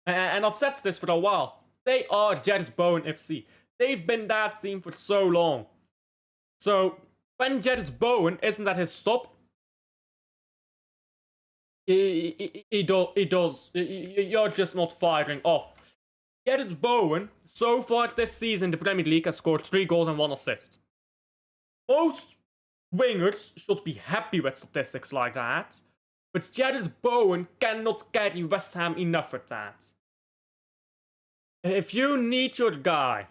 And I've said this for a while. They are Jared Bowen FC. They've been that team for so long. So, when Jared Bowen isn't at his stop, he does. You're just not firing off. Jared Bowen, so far this season in the Premier League, has scored 3 goals and 1 assist. Most wingers should be happy with statistics like that, but Jared Bowen cannot carry West Ham enough for that. If you need your guy,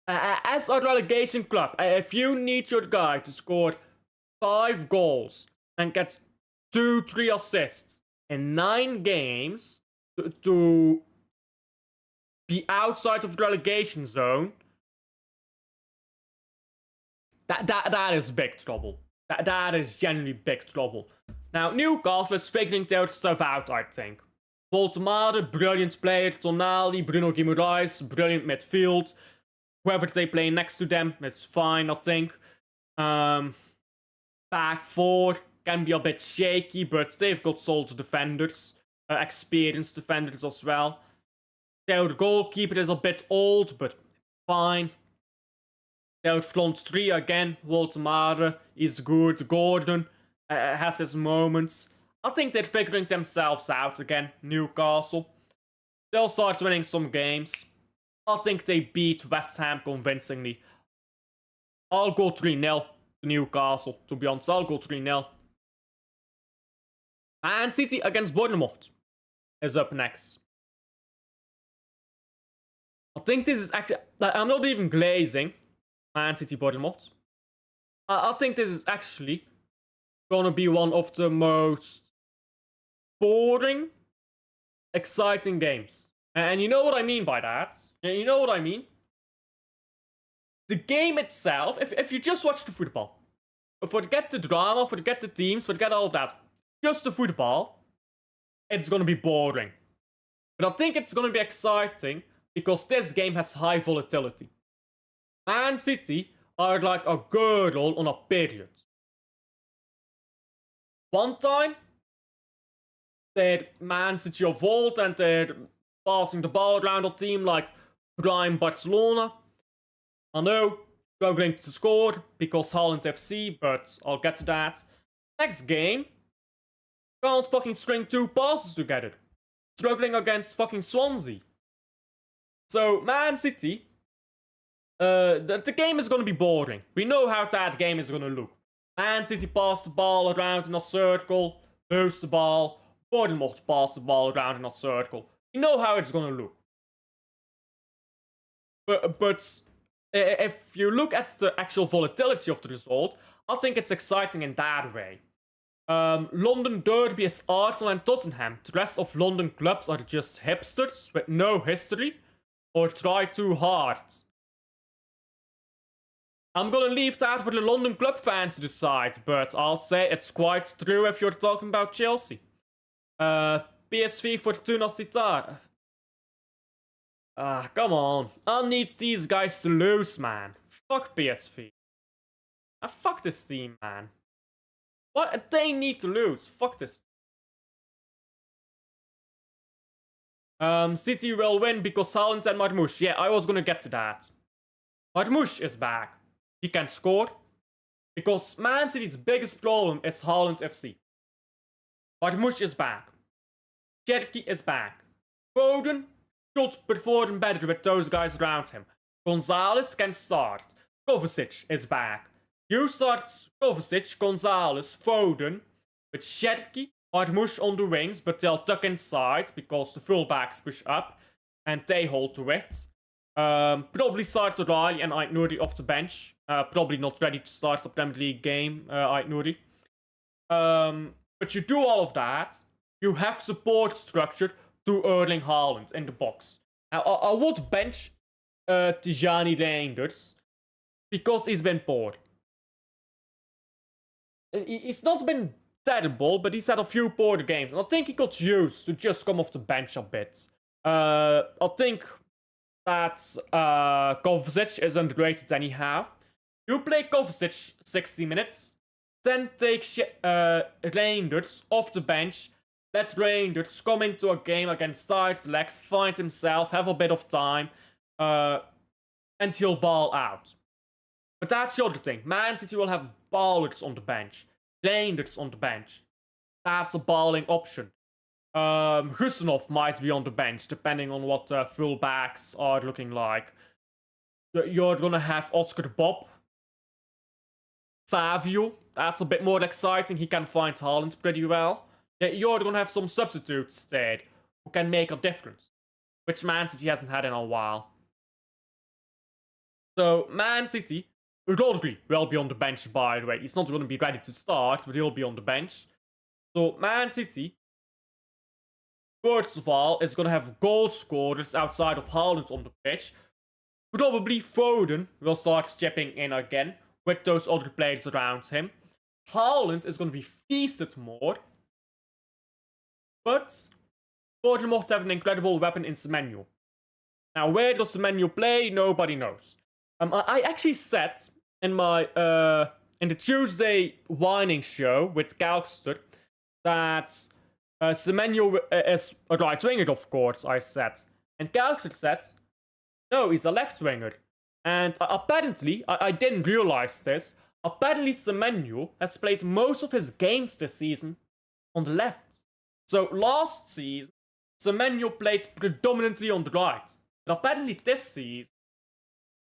as a relegation club, if you need your guy to score 5 goals and get 2-3 assists in 9 games to be outside of the relegation zone, that is big trouble. That is genuinely big trouble. Now, Newcastle is figuring their stuff out, I think. Voltemade, brilliant player. Tonali, Bruno Guimaraes, brilliant midfield. Whoever they play next to them, it's fine, I think. Back 4 can be a bit shaky, but they've got solid defenders. Experienced defenders as well. Their goalkeeper is a bit old, but fine. Their front 3 again, Voltemade is good. Gordon has his moments. I think they're figuring themselves out again, Newcastle. They'll start winning some games. I think they beat West Ham convincingly. I'll go 3-0 to Newcastle, to be honest. I'll go 3-0. Man City against Bournemouth is up next. I think this is actually... I'm not even glazing Man City Bournemouth. I think this is actually gonna be one of the most boring, exciting games. And you know what I mean by that? You know what I mean? The game itself, if you just watch the football, forget the drama, forget the teams, forget all of that, just the football, it's gonna be boring. But I think it's gonna be exciting because this game has high volatility. Man City are like a girl on a period. One time, they're Man City of old and they're passing the ball around a team like prime Barcelona. I know, struggling to score because Haaland FC, but I'll get to that. Next game, can't fucking string 2 passes together. Struggling against fucking Swansea. So, Man City, the game is gonna be boring. We know how that game is gonna look. Man City pass the ball around in a circle, lose the ball. Bournemouth pass the ball around in a circle. You know how it's gonna look. But if you look at the actual volatility of the result, I think it's exciting in that way. London Derby is Arsenal and Tottenham. The rest of London clubs are just hipsters with no history or try too hard. I'm gonna leave that for the London club fans to decide, but I'll say it's quite true if you're talking about Chelsea. PSV Fortuna Sittard. Come on. I need these guys to lose, man. Fuck PSV. Fuck this team, man. What? They need to lose. Fuck this. City will win because Haaland and Marmoush. Yeah, I was gonna get to that. Marmoush is back. He can score. Because Man City's biggest problem is Haaland FC. Marmoush is back. Cherki is back. Foden should perform better with those guys around him. Gonzalez can start. Kovacic is back. You start Kovacic, Gonzalez, Foden, with Sherky, Armush on the wings, but they'll tuck inside because the fullbacks push up and they hold to it. Probably start Riley and Aït-Nouri off the bench. Probably not ready to start the Premier League game, Aït-Nouri. But you do all of that. You have support structured to Erling Haaland in the box. Now, I would bench Tijani Reinders because he's been poor. He's not been terrible, but he's had a few poor games, and I think he got used to just come off the bench a bit. I think that Kovacic is underrated anyhow. You play Kovacic 60 minutes, then take Reinders off the bench, let Reinders come into a game against tired legs, find himself, have a bit of time, and he'll ball out. But that's the other thing. Man City will have ballers on the bench. Reinders on the bench. That's a balling option. Gusenov might be on the bench, depending on what fullbacks are looking like. You're gonna have Oscar Bob. Savio. That's a bit more exciting. He can find Haaland pretty well. You're gonna have some substitutes there who can make a difference, which Man City hasn't had in a while. So, Man City, Rodri will be on the bench, by the way. He's not going to be ready to start, but he'll be on the bench. So, Man City, first of all, is going to have goal scorers outside of Haaland on the pitch. Probably Foden will start chipping in again with those other players around him. Haaland is going to be feasted more. But Bournemouth have an incredible weapon in Semenyo. Now, where does Semenyo play? Nobody knows. I actually said in my in the Tuesday whining show with Calkster that Semenyo is a right winger, of course, I said. And Calkster said, no, he's a left winger. And apparently, I didn't realize this, apparently Semenyo has played most of his games this season on the left. So last season, Semenyo played predominantly on the right. But apparently this season,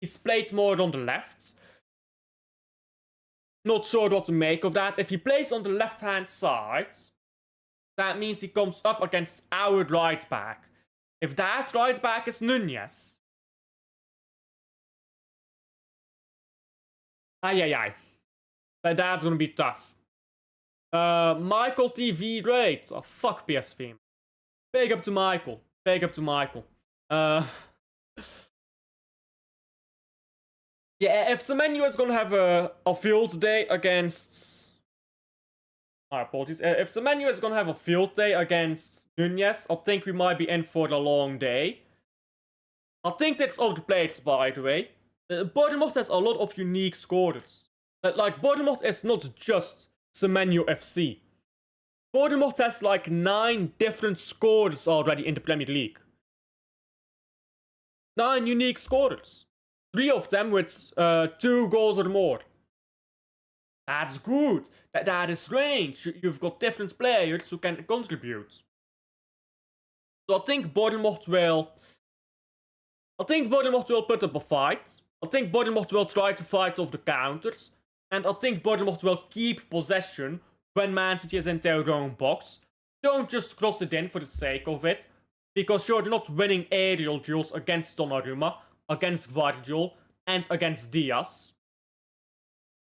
he's played more on the left. Not sure what to make of that. If he plays on the left-hand side, that means he comes up against our right back. If that right back is Nunez, but that's gonna be tough. Michael TV rates. Oh, fuck PSV. Big up to Michael. Big up to Michael. Yeah, if Semenyo is gonna have a field day against... My apologies. If Semenyo is gonna have a field day against Nunez, I think we might be in for a long day. I think that's all the players, by the way. Bournemouth has a lot of unique scorers. Like, Bournemouth is not just Semenyo FC. Bournemouth has like 9 different scorers already in the Premier League. 9 unique scorers. 3 of them with 2 goals or more. That's good. That is range. You've got different players who can contribute. So I think Bournemouth will put up a fight. I think Bournemouth will try to fight off the counters. And I think Bournemouth will keep possession when Man City is in their own box. Don't just cross it in for the sake of it. Because you're not winning aerial duels against Donnarumma, against Gvardiol, and against Diaz.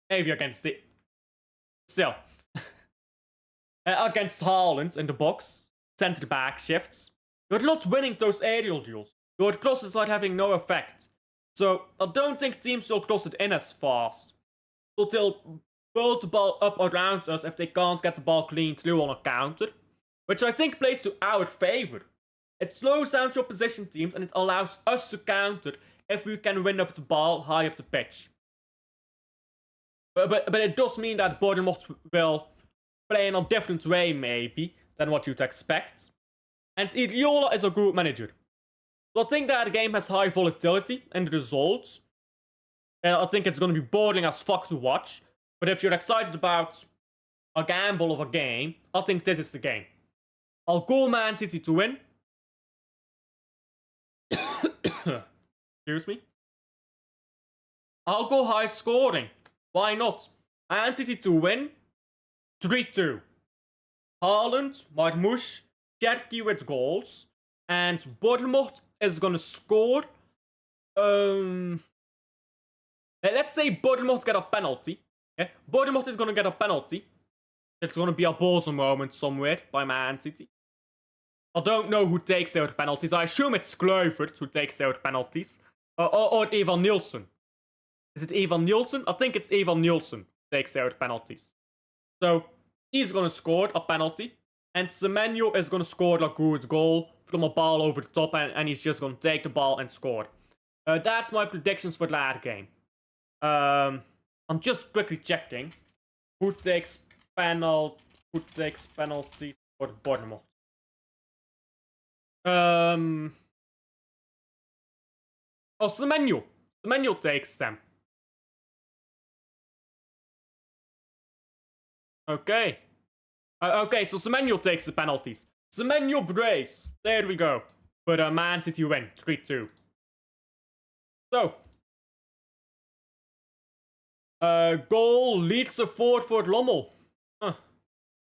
Maybe against the... Still. Against Haaland in the box. Centre back shifts. You're not winning those aerial duels. Your crosses are having no effect. So, I don't think teams will cross it in as fast. So they'll build the ball up around us if they can't get the ball clean through on a counter. Which I think plays to our favor. It slows down your opposition teams and it allows us to counter if we can win up the ball high up the pitch. But it does mean that Bournemouth will play in a different way, maybe, than what you'd expect. And Iriola is a good manager. So I think that the game has high volatility in the results. I think it's going to be boring as fuck to watch. But if you're excited about a gamble of a game, I think this is the game. I'll go Man City to win. Excuse me. I'll go high scoring. Why not? Man City to win. 3-2. Haaland, Marmoush, Cherki with goals. And Bournemouth is gonna score. Let's say Bournemouth get a penalty. Yeah? Bournemouth is gonna get a penalty. It's gonna be a Bozo moment somewhere by Man City. I don't know who takes out penalties. I assume it's Kluivert who takes out penalties. Or Evan Nielsen. Is it Evan Nielsen? I think it's Evan Nielsen who takes out penalties. So, he's gonna score a penalty. And Semenyo is gonna score a good goal from a ball over the top. And he's just gonna take the ball and score. That's my predictions for that game. I'm just quickly checking who takes penalties for Bournemouth. Oh, Semenyo. Semenyo takes them. Okay. Okay, so Semenyo takes the penalties. Semenyo brace. There we go. But Man City win 3-2. So. Goal leads a forward for Lommel.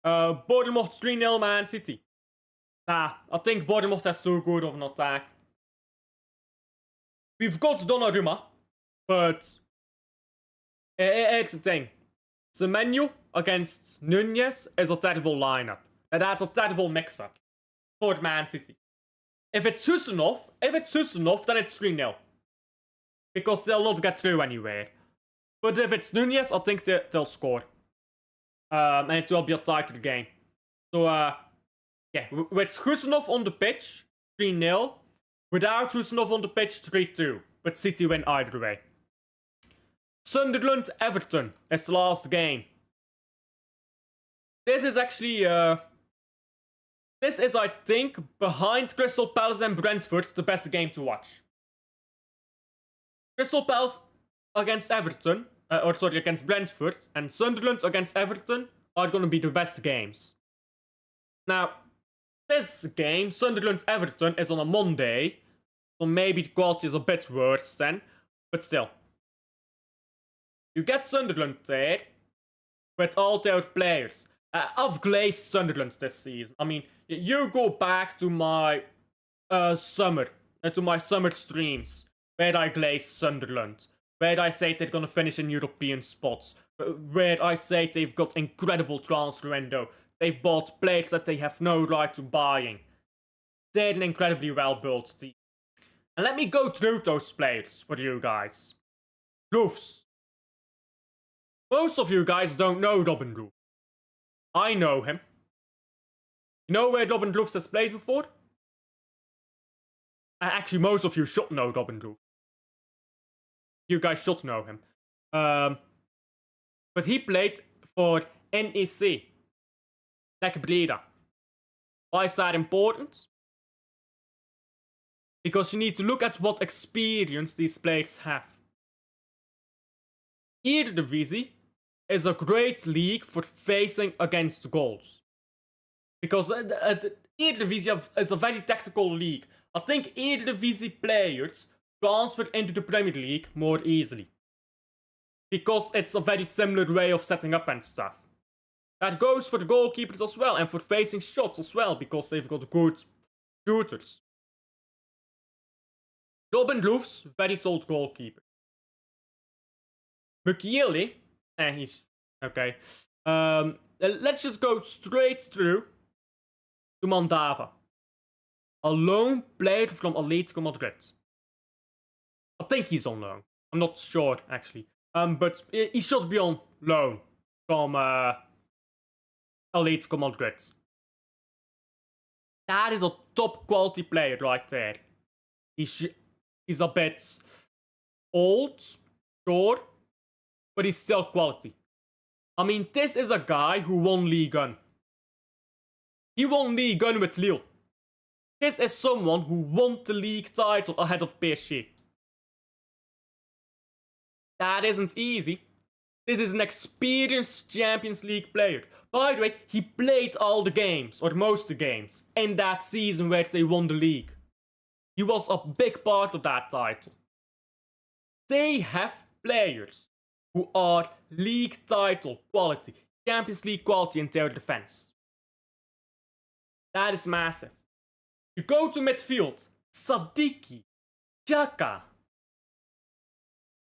Bournemouth 3-0 Man City. Nah, I think Bournemouth has too good of an attack. We've got Donnarumma, but it's the thing. Semenyo against Nunez is a terrible lineup. And that's a terrible mix-up for Man City. If it's Husanov, then it's 3-0. Because they'll not get through anywhere. But if it's Nunez, I think they'll score. And it will be a tighter game. So, yeah, with Husanov on the pitch, 3-0. Without Husanov on the pitch, 3-2. But City win either way. Sunderland-Everton is the last game. This is actually, this is, I think, behind Crystal Palace and Brentford, the best game to watch. Crystal Palace against Everton, against Brentford, and Sunderland against Everton are going to be the best games. Now, this game, Sunderland-Everton, is on a Monday, so maybe the quality is a bit worse then, but still. You get Sunderland there with all their players. I've glazed Sunderland this season. I mean, you go back to my summer streams where I glaze Sunderland, where I say they're gonna finish in European spots, where I say they've got incredible transfer window. They've bought players that they have no right to buying. They're an incredibly well-built team. And let me go through those players for you guys. Roofs. Most of you guys don't know Robin Roofs. I know him. You know where Robin Roofs has played before? Actually, most of you should know Robin Roofs. You guys should know him. But he played for NEC. Nek Breda. Why is that important? Because you need to look at what experience these players have. Eredivisie is a great league for facing against goals. Because Eredivisie is a very tactical league. I think Eredivisie players transfer into the Premier League more easily. Because it's a very similar way of setting up and stuff. That goes for the goalkeepers as well, and for facing shots as well, because they've got good shooters. Robin Roofs, very solid goalkeeper. Mukiele, he's okay. Let's just go straight through to Mandava. A loan player from Atletico Madrid. I think he's on loan. I'm not sure, actually. But he should be on loan from Atletico Madrid. That is a top quality player right there. He's a bit old, sure, but he's still quality. I mean, this is a guy who won Ligue 1. He won Ligue 1 with Lille. This is someone who won the league title ahead of PSG. That isn't easy. This is an experienced Champions League player. By the way, he played all the games, or most of the games, in that season where they won the league. He was a big part of that title. They have players who are league title quality, Champions League quality in their defense. That is massive. You go to midfield, Sadiki, Xhaka.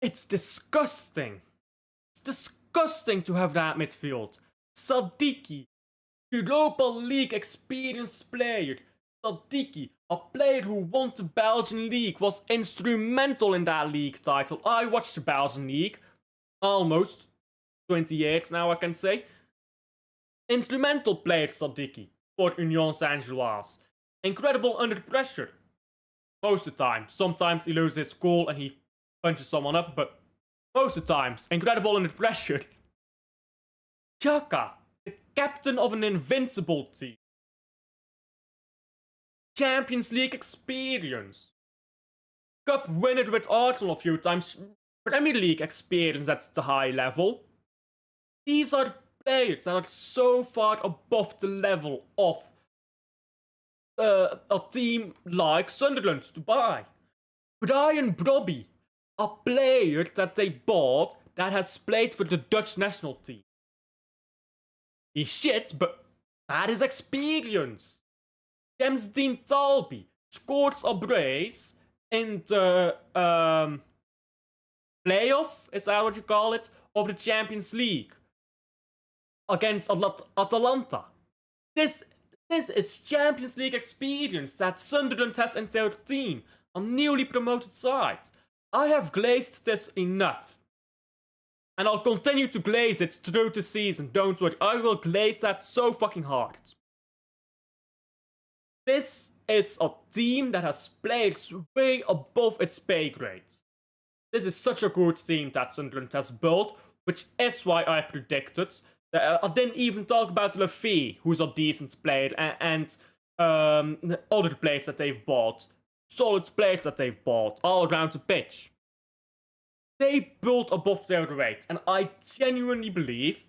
It's disgusting. It's disgusting to have that midfield. Sadiki, Europa League experienced player. Sadiki, a player who won the Belgian League, was instrumental in that league title. I watched the Belgian League almost 20 years now, I can say. Instrumental player Sadiki for Union Saint-Gilloise. Incredible under pressure. Most of the time. Sometimes he loses his goal and he punches someone up, but most of the times, incredible under pressure. Xhaka, the captain of an invincible team. Champions League experience. Cup winner with Arsenal a few times. Premier League experience at the high level. These are players that are so far above the level of a team like Sunderland to buy. Brian Brobby, a player that they bought that has played for the Dutch national team. He's shit, but that is experience. James Dean Talby scores a brace in the playoff, is that what you call it, of the Champions League against Atalanta. This is Champions League experience that Sunderland has in their team, a newly promoted side. I have glazed this enough. And I'll continue to glaze it through the season, don't worry. I will glaze that so fucking hard. This is a team that has players way above its pay grade. This is such a good team that Sunderland has built, which is why I predicted. I didn't even talk about Lefebvre, who's a decent player, and other players that they've bought. Solid players that they've bought, all around the pitch. They built above their weight, and I genuinely believe,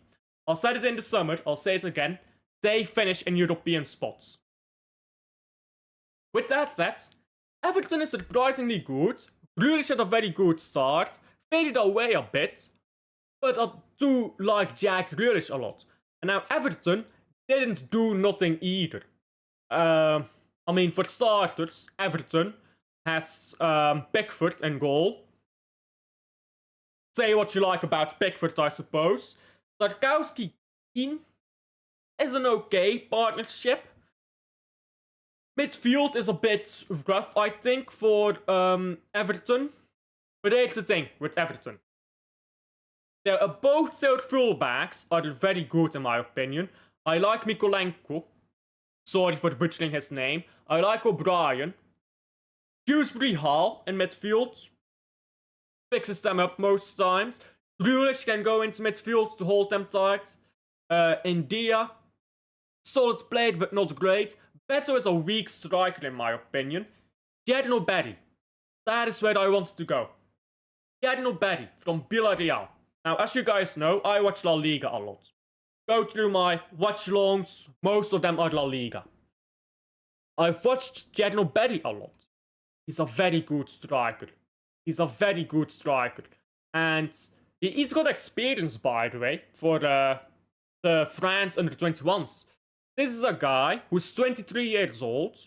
I said it in the summer, I'll say it again, they finish in European spots. With that said, Everton is surprisingly good. Grealish had a very good start, faded away a bit, but I do like Jack Grealish a lot. And now Everton didn't do nothing either. I mean, for starters, Everton has Pickford in goal. Say what you like about Pickford, I suppose. Tarkowski-Keane is an okay partnership. Midfield is a bit rough, I think, for Everton. But here's the thing with Everton. Both their fullbacks are very good in my opinion. I like Mikolenko. Sorry for butchering his name. I like O'Brien. Dewsbury Hall in midfield. Fixes them up most times. Grealish can go into midfield to hold them tight. India. Solid player but not great. Beto is a weak striker in my opinion. Jadon Berry. That is where I wanted to go. Jadon Berry from Villarreal. Now, as you guys know, I watch La Liga a lot. Go through my watch-alongs, most of them are La Liga. I've watched Jadon Berry a lot. He's a very good striker. He's a very good striker. And he's got experience, by the way, for the France under-21s. This is a guy who's 23 years old.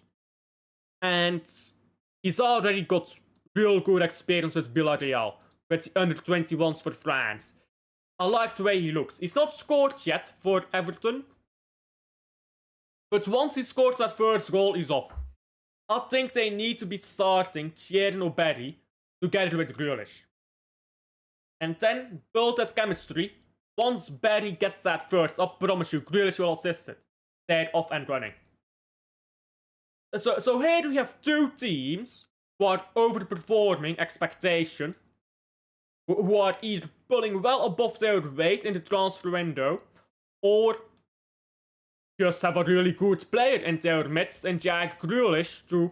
And he's already got real good experience with Villarreal. With the under-21s for France. I like the way he looks. He's not scored yet for Everton. But once he scores that first goal, he's off. I think they need to be starting Jadon Berry together with Grealish. And then build that chemistry. Once Berry gets that first, I promise you, Grealish will assist it. They're off and running. So here we have two teams who are overperforming expectation. Who are either pulling well above their weight in the transfer window, or just have a really good player in their midst in Jack Grealish to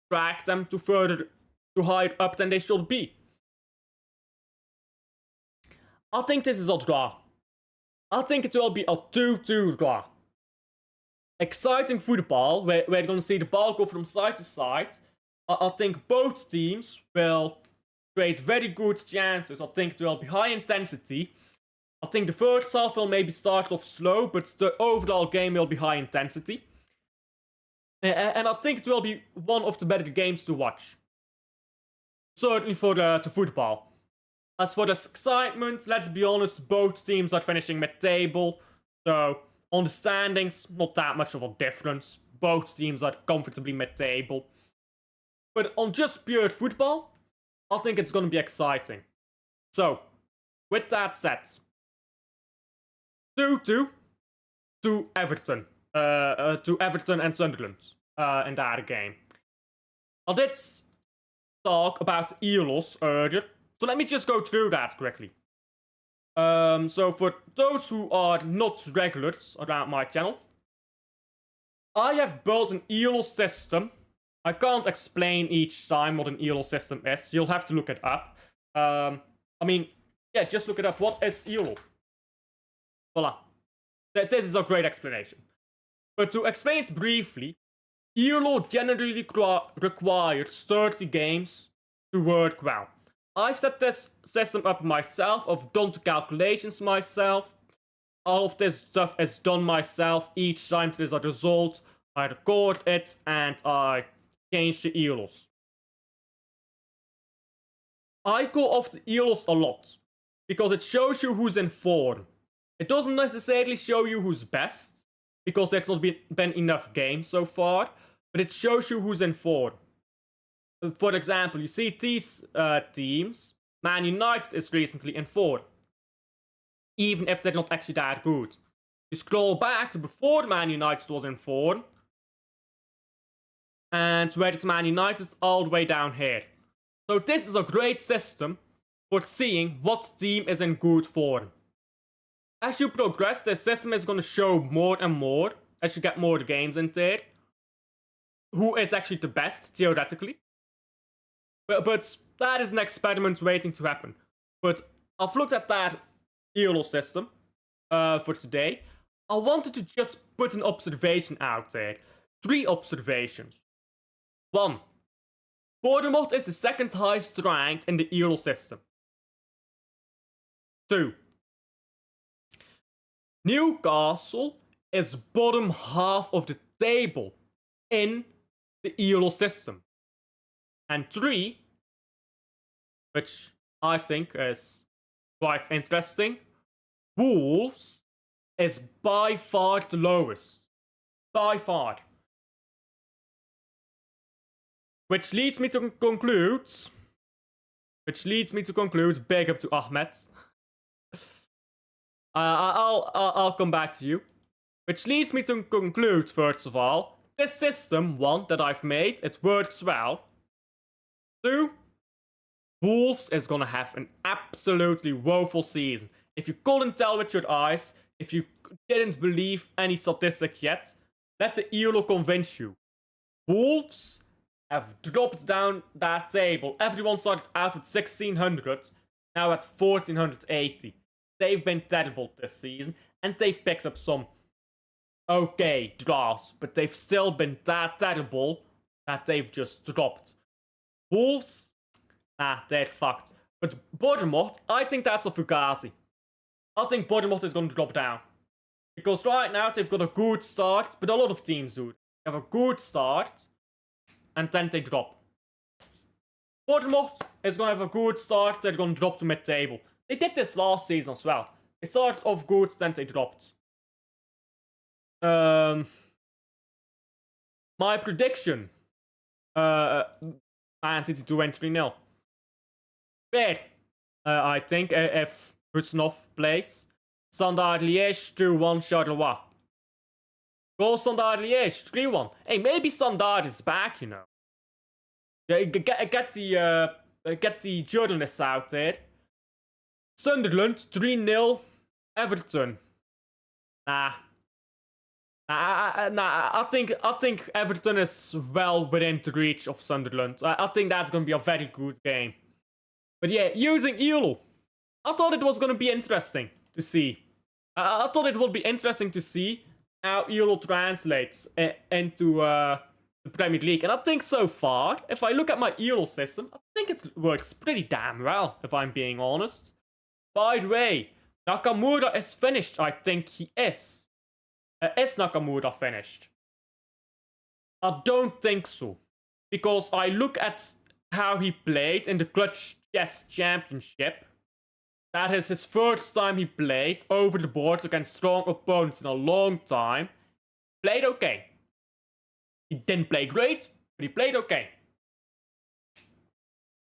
drag them to higher up than they should be. I think this is a draw. I think it will be a 2-2 draw. Exciting football, where you're going to see the ball go from side to side. I think both teams will create very good chances. I think there will be high intensity. I think the first half will maybe start off slow, but the overall game will be high intensity. And I think it will be one of the better games to watch. Certainly for the football. As for the excitement, let's be honest, both teams are finishing mid-table. So, on the standings, not that much of a difference. Both teams are comfortably mid-table. But on just pure football, I think it's going to be exciting. So, with that said, 2-2 to Everton. To Everton and Sunderland in that game. I did talk about ELOS earlier, so let me just go through that quickly. So for those who are not regulars around my channel, I have built an ELOS system. I can't explain each time what an ELOS system is. You'll have to look it up. I mean, yeah, just look it up. What is ELOS? Voila. This is a great explanation. But to explain it briefly, ELO generally requires 30 games to work well. I've set this system up myself, I've done the calculations myself. All of this stuff is done myself. Each time there's a result, I record it and I change the ELOS. I go off the ELOS a lot, because it shows you who's in form. It doesn't necessarily show you who's best, because there's not been enough games so far, but it shows you who's in form. For example, you see these teams. Man United is recently in form, even if they're not actually that good. You scroll back to before Man United was in form, and where is Man United? All the way down here. So this is a great system for seeing what team is in good form. As you progress, the system is going to show more and more, as you get more games in there, who is actually the best, theoretically. But that is an experiment waiting to happen. But I've looked at that ELO system for today. I wanted to just put an observation out there. 3 observations. 1. Bournemouth is the second highest ranked in the ELO system. 2. Newcastle is bottom half of the table in the ELO system. And 3, which I think is quite interesting, Wolves is by far the lowest. By far. Which leads me to conclude, big up to Ahmed. I'll come back to you. Which leads me to conclude, first of all, this system, 1, that I've made, it works well. 2, Wolves is gonna have an absolutely woeful season. If you couldn't tell with your eyes, if you didn't believe any statistic yet, let the ELO convince you. Wolves have dropped down that table. Everyone started out with 1600, now at 1480. They've been terrible this season, and they've picked up some okay draws, but they've still been that terrible that they've just dropped. Wolves, they're fucked. But Bournemouth, I think that's a fugazi. I think Bournemouth is going to drop down. Because right now they've got a good start, but a lot of teams do. They have a good start, and then they drop. Bournemouth is going to have a good start, they're going to drop to mid-table. They did this last season as well. They started off good, then they dropped. My prediction. Man City to win 3-0. Fair. I think if Rusnov plays. Standard Liège 2-1 Charleroi. Goal Standard Liège 3-1. Hey, maybe Standard is back, you know. Yeah, get the journalists out there. Sunderland 3-0 Everton. Nah, I think Everton is well within the reach of Sunderland. I think that's going to be a very good game. But yeah, using ELO, I thought it was going to be interesting to see. I thought it would be interesting to see how ELO translates into the the Premier League. And I think so far, if I look at my Elo system, I think it works pretty damn well, if I'm being honest. By the way, Nakamura is finished. I think he is. Is Nakamura finished? I don't think so. Because I look at how he played in the Clutch Chess Championship. That is his first time he played over the board against strong opponents in a long time. Played okay. He didn't play great, but he played okay.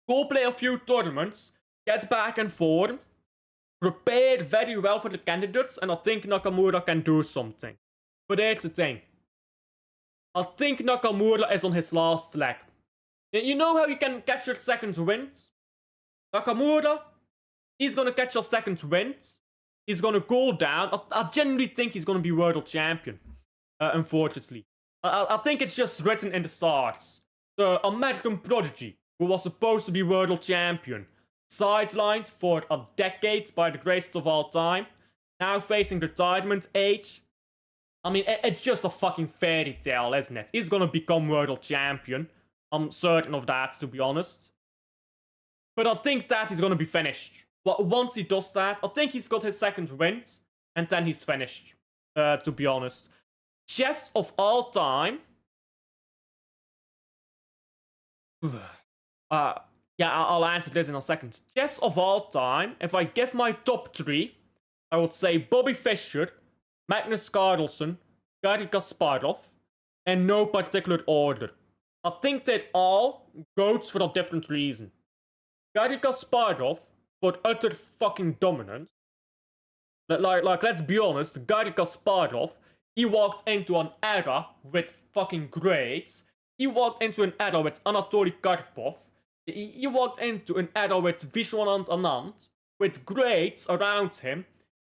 Go play a few tournaments, get back and forth, prepared very well for the candidates, and I think Nakamura can do something. But here's the thing. I think Nakamura is on his last leg. You know how you can catch your second wind? Nakamura, he's gonna catch a second wind. He's gonna go down. I genuinely think he's gonna be world champion. Unfortunately. I think it's just written in the stars. The American prodigy, who was supposed to be world champion, sidelined for a decade by the greatest of all time, now facing retirement age. I mean, it's just a fucking fairy tale, isn't it? He's gonna become world champion. I'm certain of that, to be honest. But I think that he's gonna be finished. But once he does that, I think he's got his second win, and then he's finished, to be honest. Chess of all time. Yeah, I'll answer this in a second. Chess of all time, if I give my top 3, I would say Bobby Fischer, Magnus Carlsen, Garry Kasparov, and no particular order. I think they're all GOATs for a different reason. Garry Kasparov, for utter fucking dominance. Like, let's be honest, Garry Kasparov, he walked into an era with fucking greats. He walked into an era with Anatoly Karpov. He walked into an era with Vishwanand Anand, with greats around him.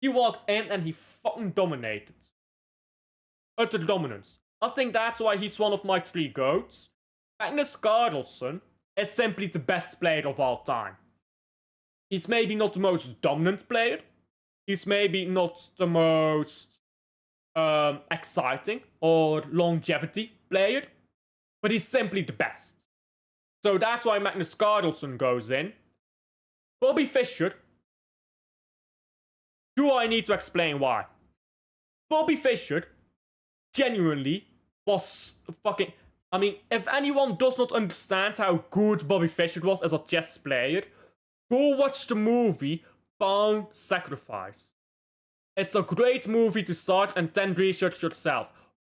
He walked in and he fucking dominated. Utter dominance. I think that's why he's one of my 3 GOATs. Magnus Carlsen is simply the best player of all time. He's maybe not the most dominant player. He's maybe not the most exciting or longevity player. But he's simply the best. So that's why Magnus Carlsen goes in. Bobby Fischer. Do I need to explain why? Bobby Fischer genuinely was fucking... I mean, if anyone does not understand how good Bobby Fischer was as a chess player, go watch the movie Pawn Sacrifice. It's a great movie to start and then research yourself.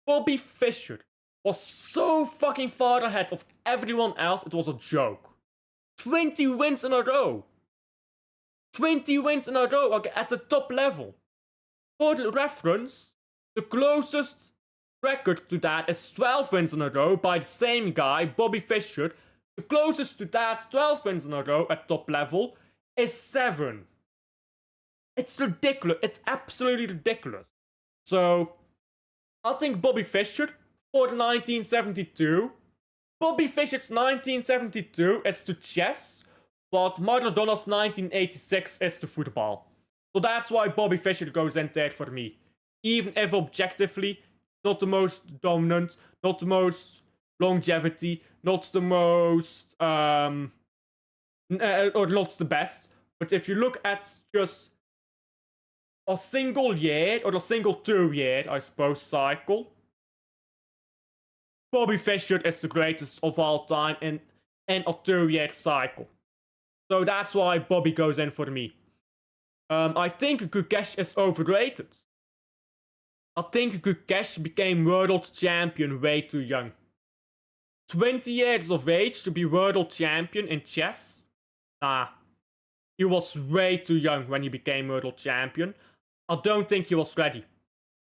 Bobby Fischer was so fucking far ahead of everyone else, it was a joke. 20 wins in a row. 20 wins in a row at the top level. For reference, the closest record to that is 12 wins in a row by the same guy, Bobby Fischer. The closest to that, 12 wins in a row at top level, is 7. It's ridiculous. It's absolutely ridiculous. So, I think Bobby Fischer for 1972. Bobby Fischer's 1972 is to chess, but Maradona's 1986 is to football. So that's why Bobby Fischer goes in there for me. Even if objectively, not the most dominant, not the most longevity, not the most, or not the best. But if you look at just a single year, or a single 2-year, I suppose, cycle, Bobby Fischer is the greatest of all time in a 2-year cycle. So that's why Bobby goes in for me. I think Gukesh is overrated. I think Gukesh became world champion way too young. 20 years of age to be world champion in chess? Nah. He was way too young when he became world champion. I don't think he was ready.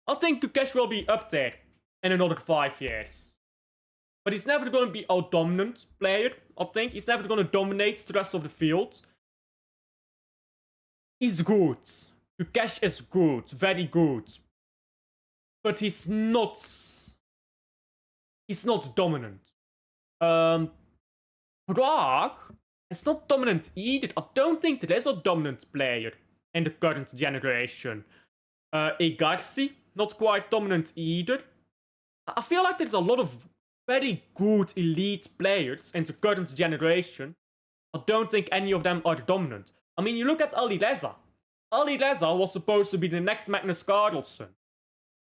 I think Gukesh will be up there in another 5 years. But he's never going to be a dominant player, I think. He's never going to dominate the rest of the field. He's good. Gukesh is good, very good. But he's not dominant. Prague is not dominant either. I don't think there is a dominant player in the current generation. Egarci, not quite dominant either. I feel like there's a lot of very good elite players in the current generation, I don't think any of them are dominant. I mean, you look at Ali Reza. Ali Reza was supposed to be the next Magnus Carlsen.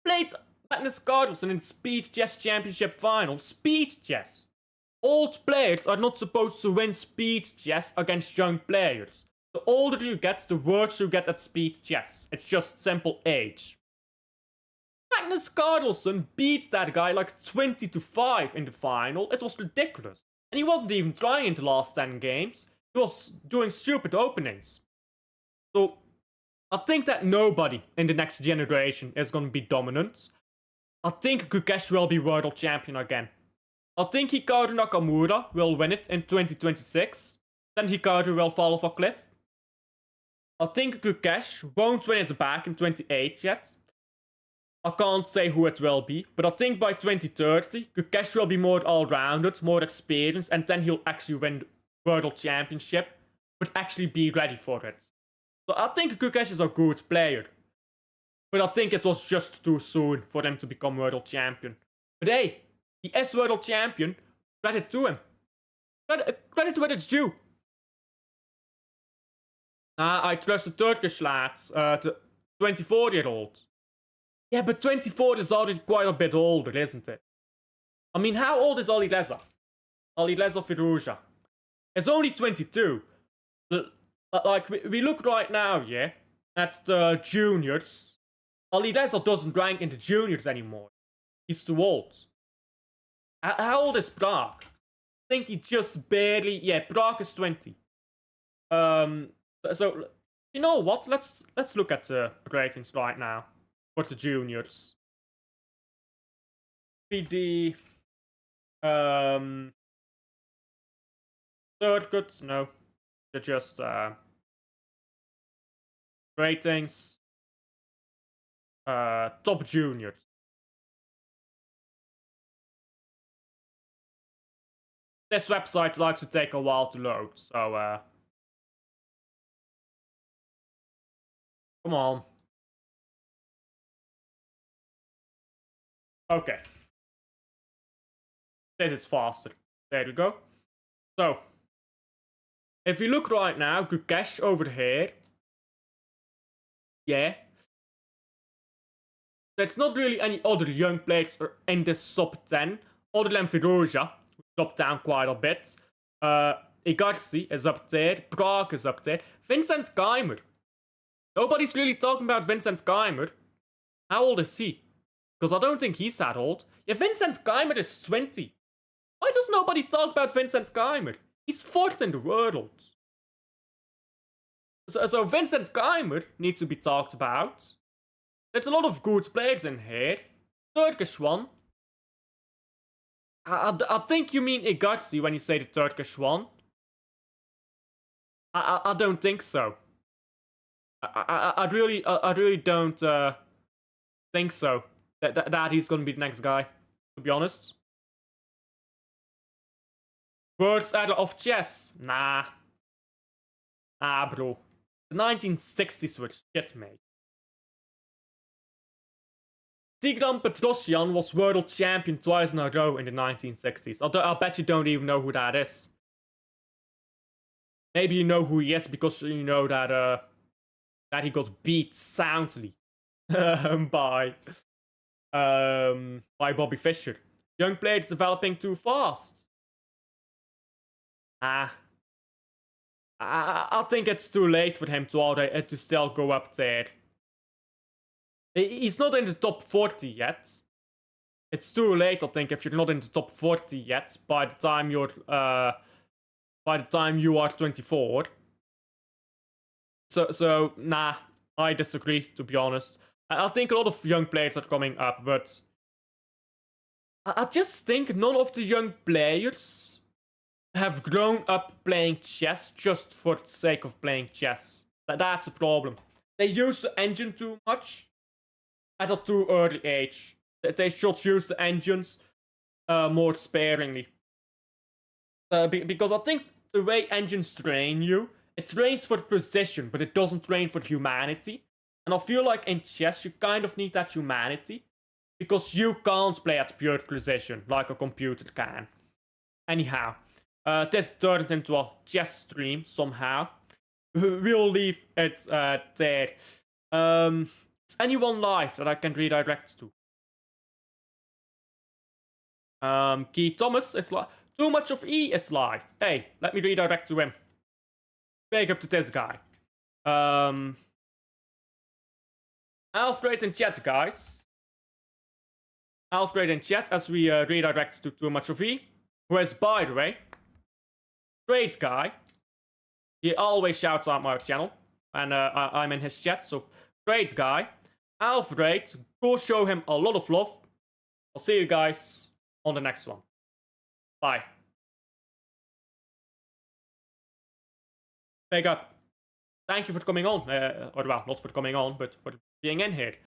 Played Magnus Carlsen in the Speed Chess Championship final. Speed Chess. Old players are not supposed to win Speed Chess against young players. The older you get, the worse you get at Speed Chess. It's just simple age. Magnus Carlsen beat that guy like 20-5 in the final. It was ridiculous. And he wasn't even trying in the last 10 games. He was doing stupid openings. So, I think that nobody in the next generation is going to be dominant. I think Gukesh will be world champion again. I think Hikaru Nakamura will win it in 2026. Then Hikaru will fall off a cliff. I think Gukesh won't win it back in 28 yet. I can't say who it will be, but I think by 2030, Gukesh will be more all-rounded, more experienced, and then he'll actually win the World Championship, but actually be ready for it. So I think Gukesh is a good player, but I think it was just too soon for him to become World Champion. But hey, he is World Champion, credit to him. Credit where it's due. I trust the Turkish lads, the 24-year-old. Yeah, but 24 is already quite a bit older, isn't it? I mean, how old is Ali Reza? Ali Reza Firouzja. It's only 22. Like, we look right now, yeah, at the juniors. Ali Reza doesn't rank in the juniors anymore. He's too old. How old is Prague? I think he just barely... Yeah, Prague is 20. So, you know what? Let's look at the ratings right now. For the juniors. PD. Circuits, no. They're just ratings. Top juniors. This website likes to take a while to load, so come on. Okay. This is faster. There we go. So, if you look right now, Gukesh over here. Yeah. There's not really any other young players in this top 10, other than Firouzja, who dropped down quite a bit. Igarzi is up there. Prague is up there. Vincent Keimer. Nobody's really talking about Vincent Keimer. How old is he? Because I don't think he's that old. Yeah, Vincent Keimer is 20. Why does nobody talk about Vincent Keimer? He's 4th in the world. So Vincent Keimer needs to be talked about. There's a lot of good players in here. Turkish one. I think you mean Igarzi when you say the Turkish one. I don't think so. I really don't think so. That he's gonna be the next guy, to be honest. World's era of chess? Nah. Ah, bro. The 1960s were shit, mate. Tigran Petrosyan was world champion twice in a row in the 1960s. I'll bet you don't even know who that is. Maybe you know who he is because you know that he got beat soundly by Bobby Fischer. Young players developing too fast. I think it's too late for him to still go up there. He's not in the top 40 yet. It's too late, I think, if you're not in the top 40 yet. By the time you are 24. So nah, I disagree, to be honest. I think a lot of young players are coming up, but I just think none of the young players have grown up playing chess just for the sake of playing chess. That's a problem. They use the engine too much at a too early age. They should use the engines more sparingly. Because I think the way engines train you, it trains for precision, but it doesn't train for humanity. And I feel like in chess, you kind of need that humanity. Because you can't play at pure precision like a computer can. Anyhow, this turned into a chess stream somehow. We'll leave it there. Is anyone live that I can redirect to? Key Thomas is live. Too much of E is live. Hey, let me redirect to him. Big up to this guy. Alfred in chat, guys. Alfred in chat as we redirect to Too Much of E. Who is, by the way, great guy. He always shouts out my channel. And I'm in his chat, so great guy. Alfred, go show him a lot of love. I'll see you guys on the next one. Bye. Big up. Thank you for coming on. Or well, not for coming on, but for being in here.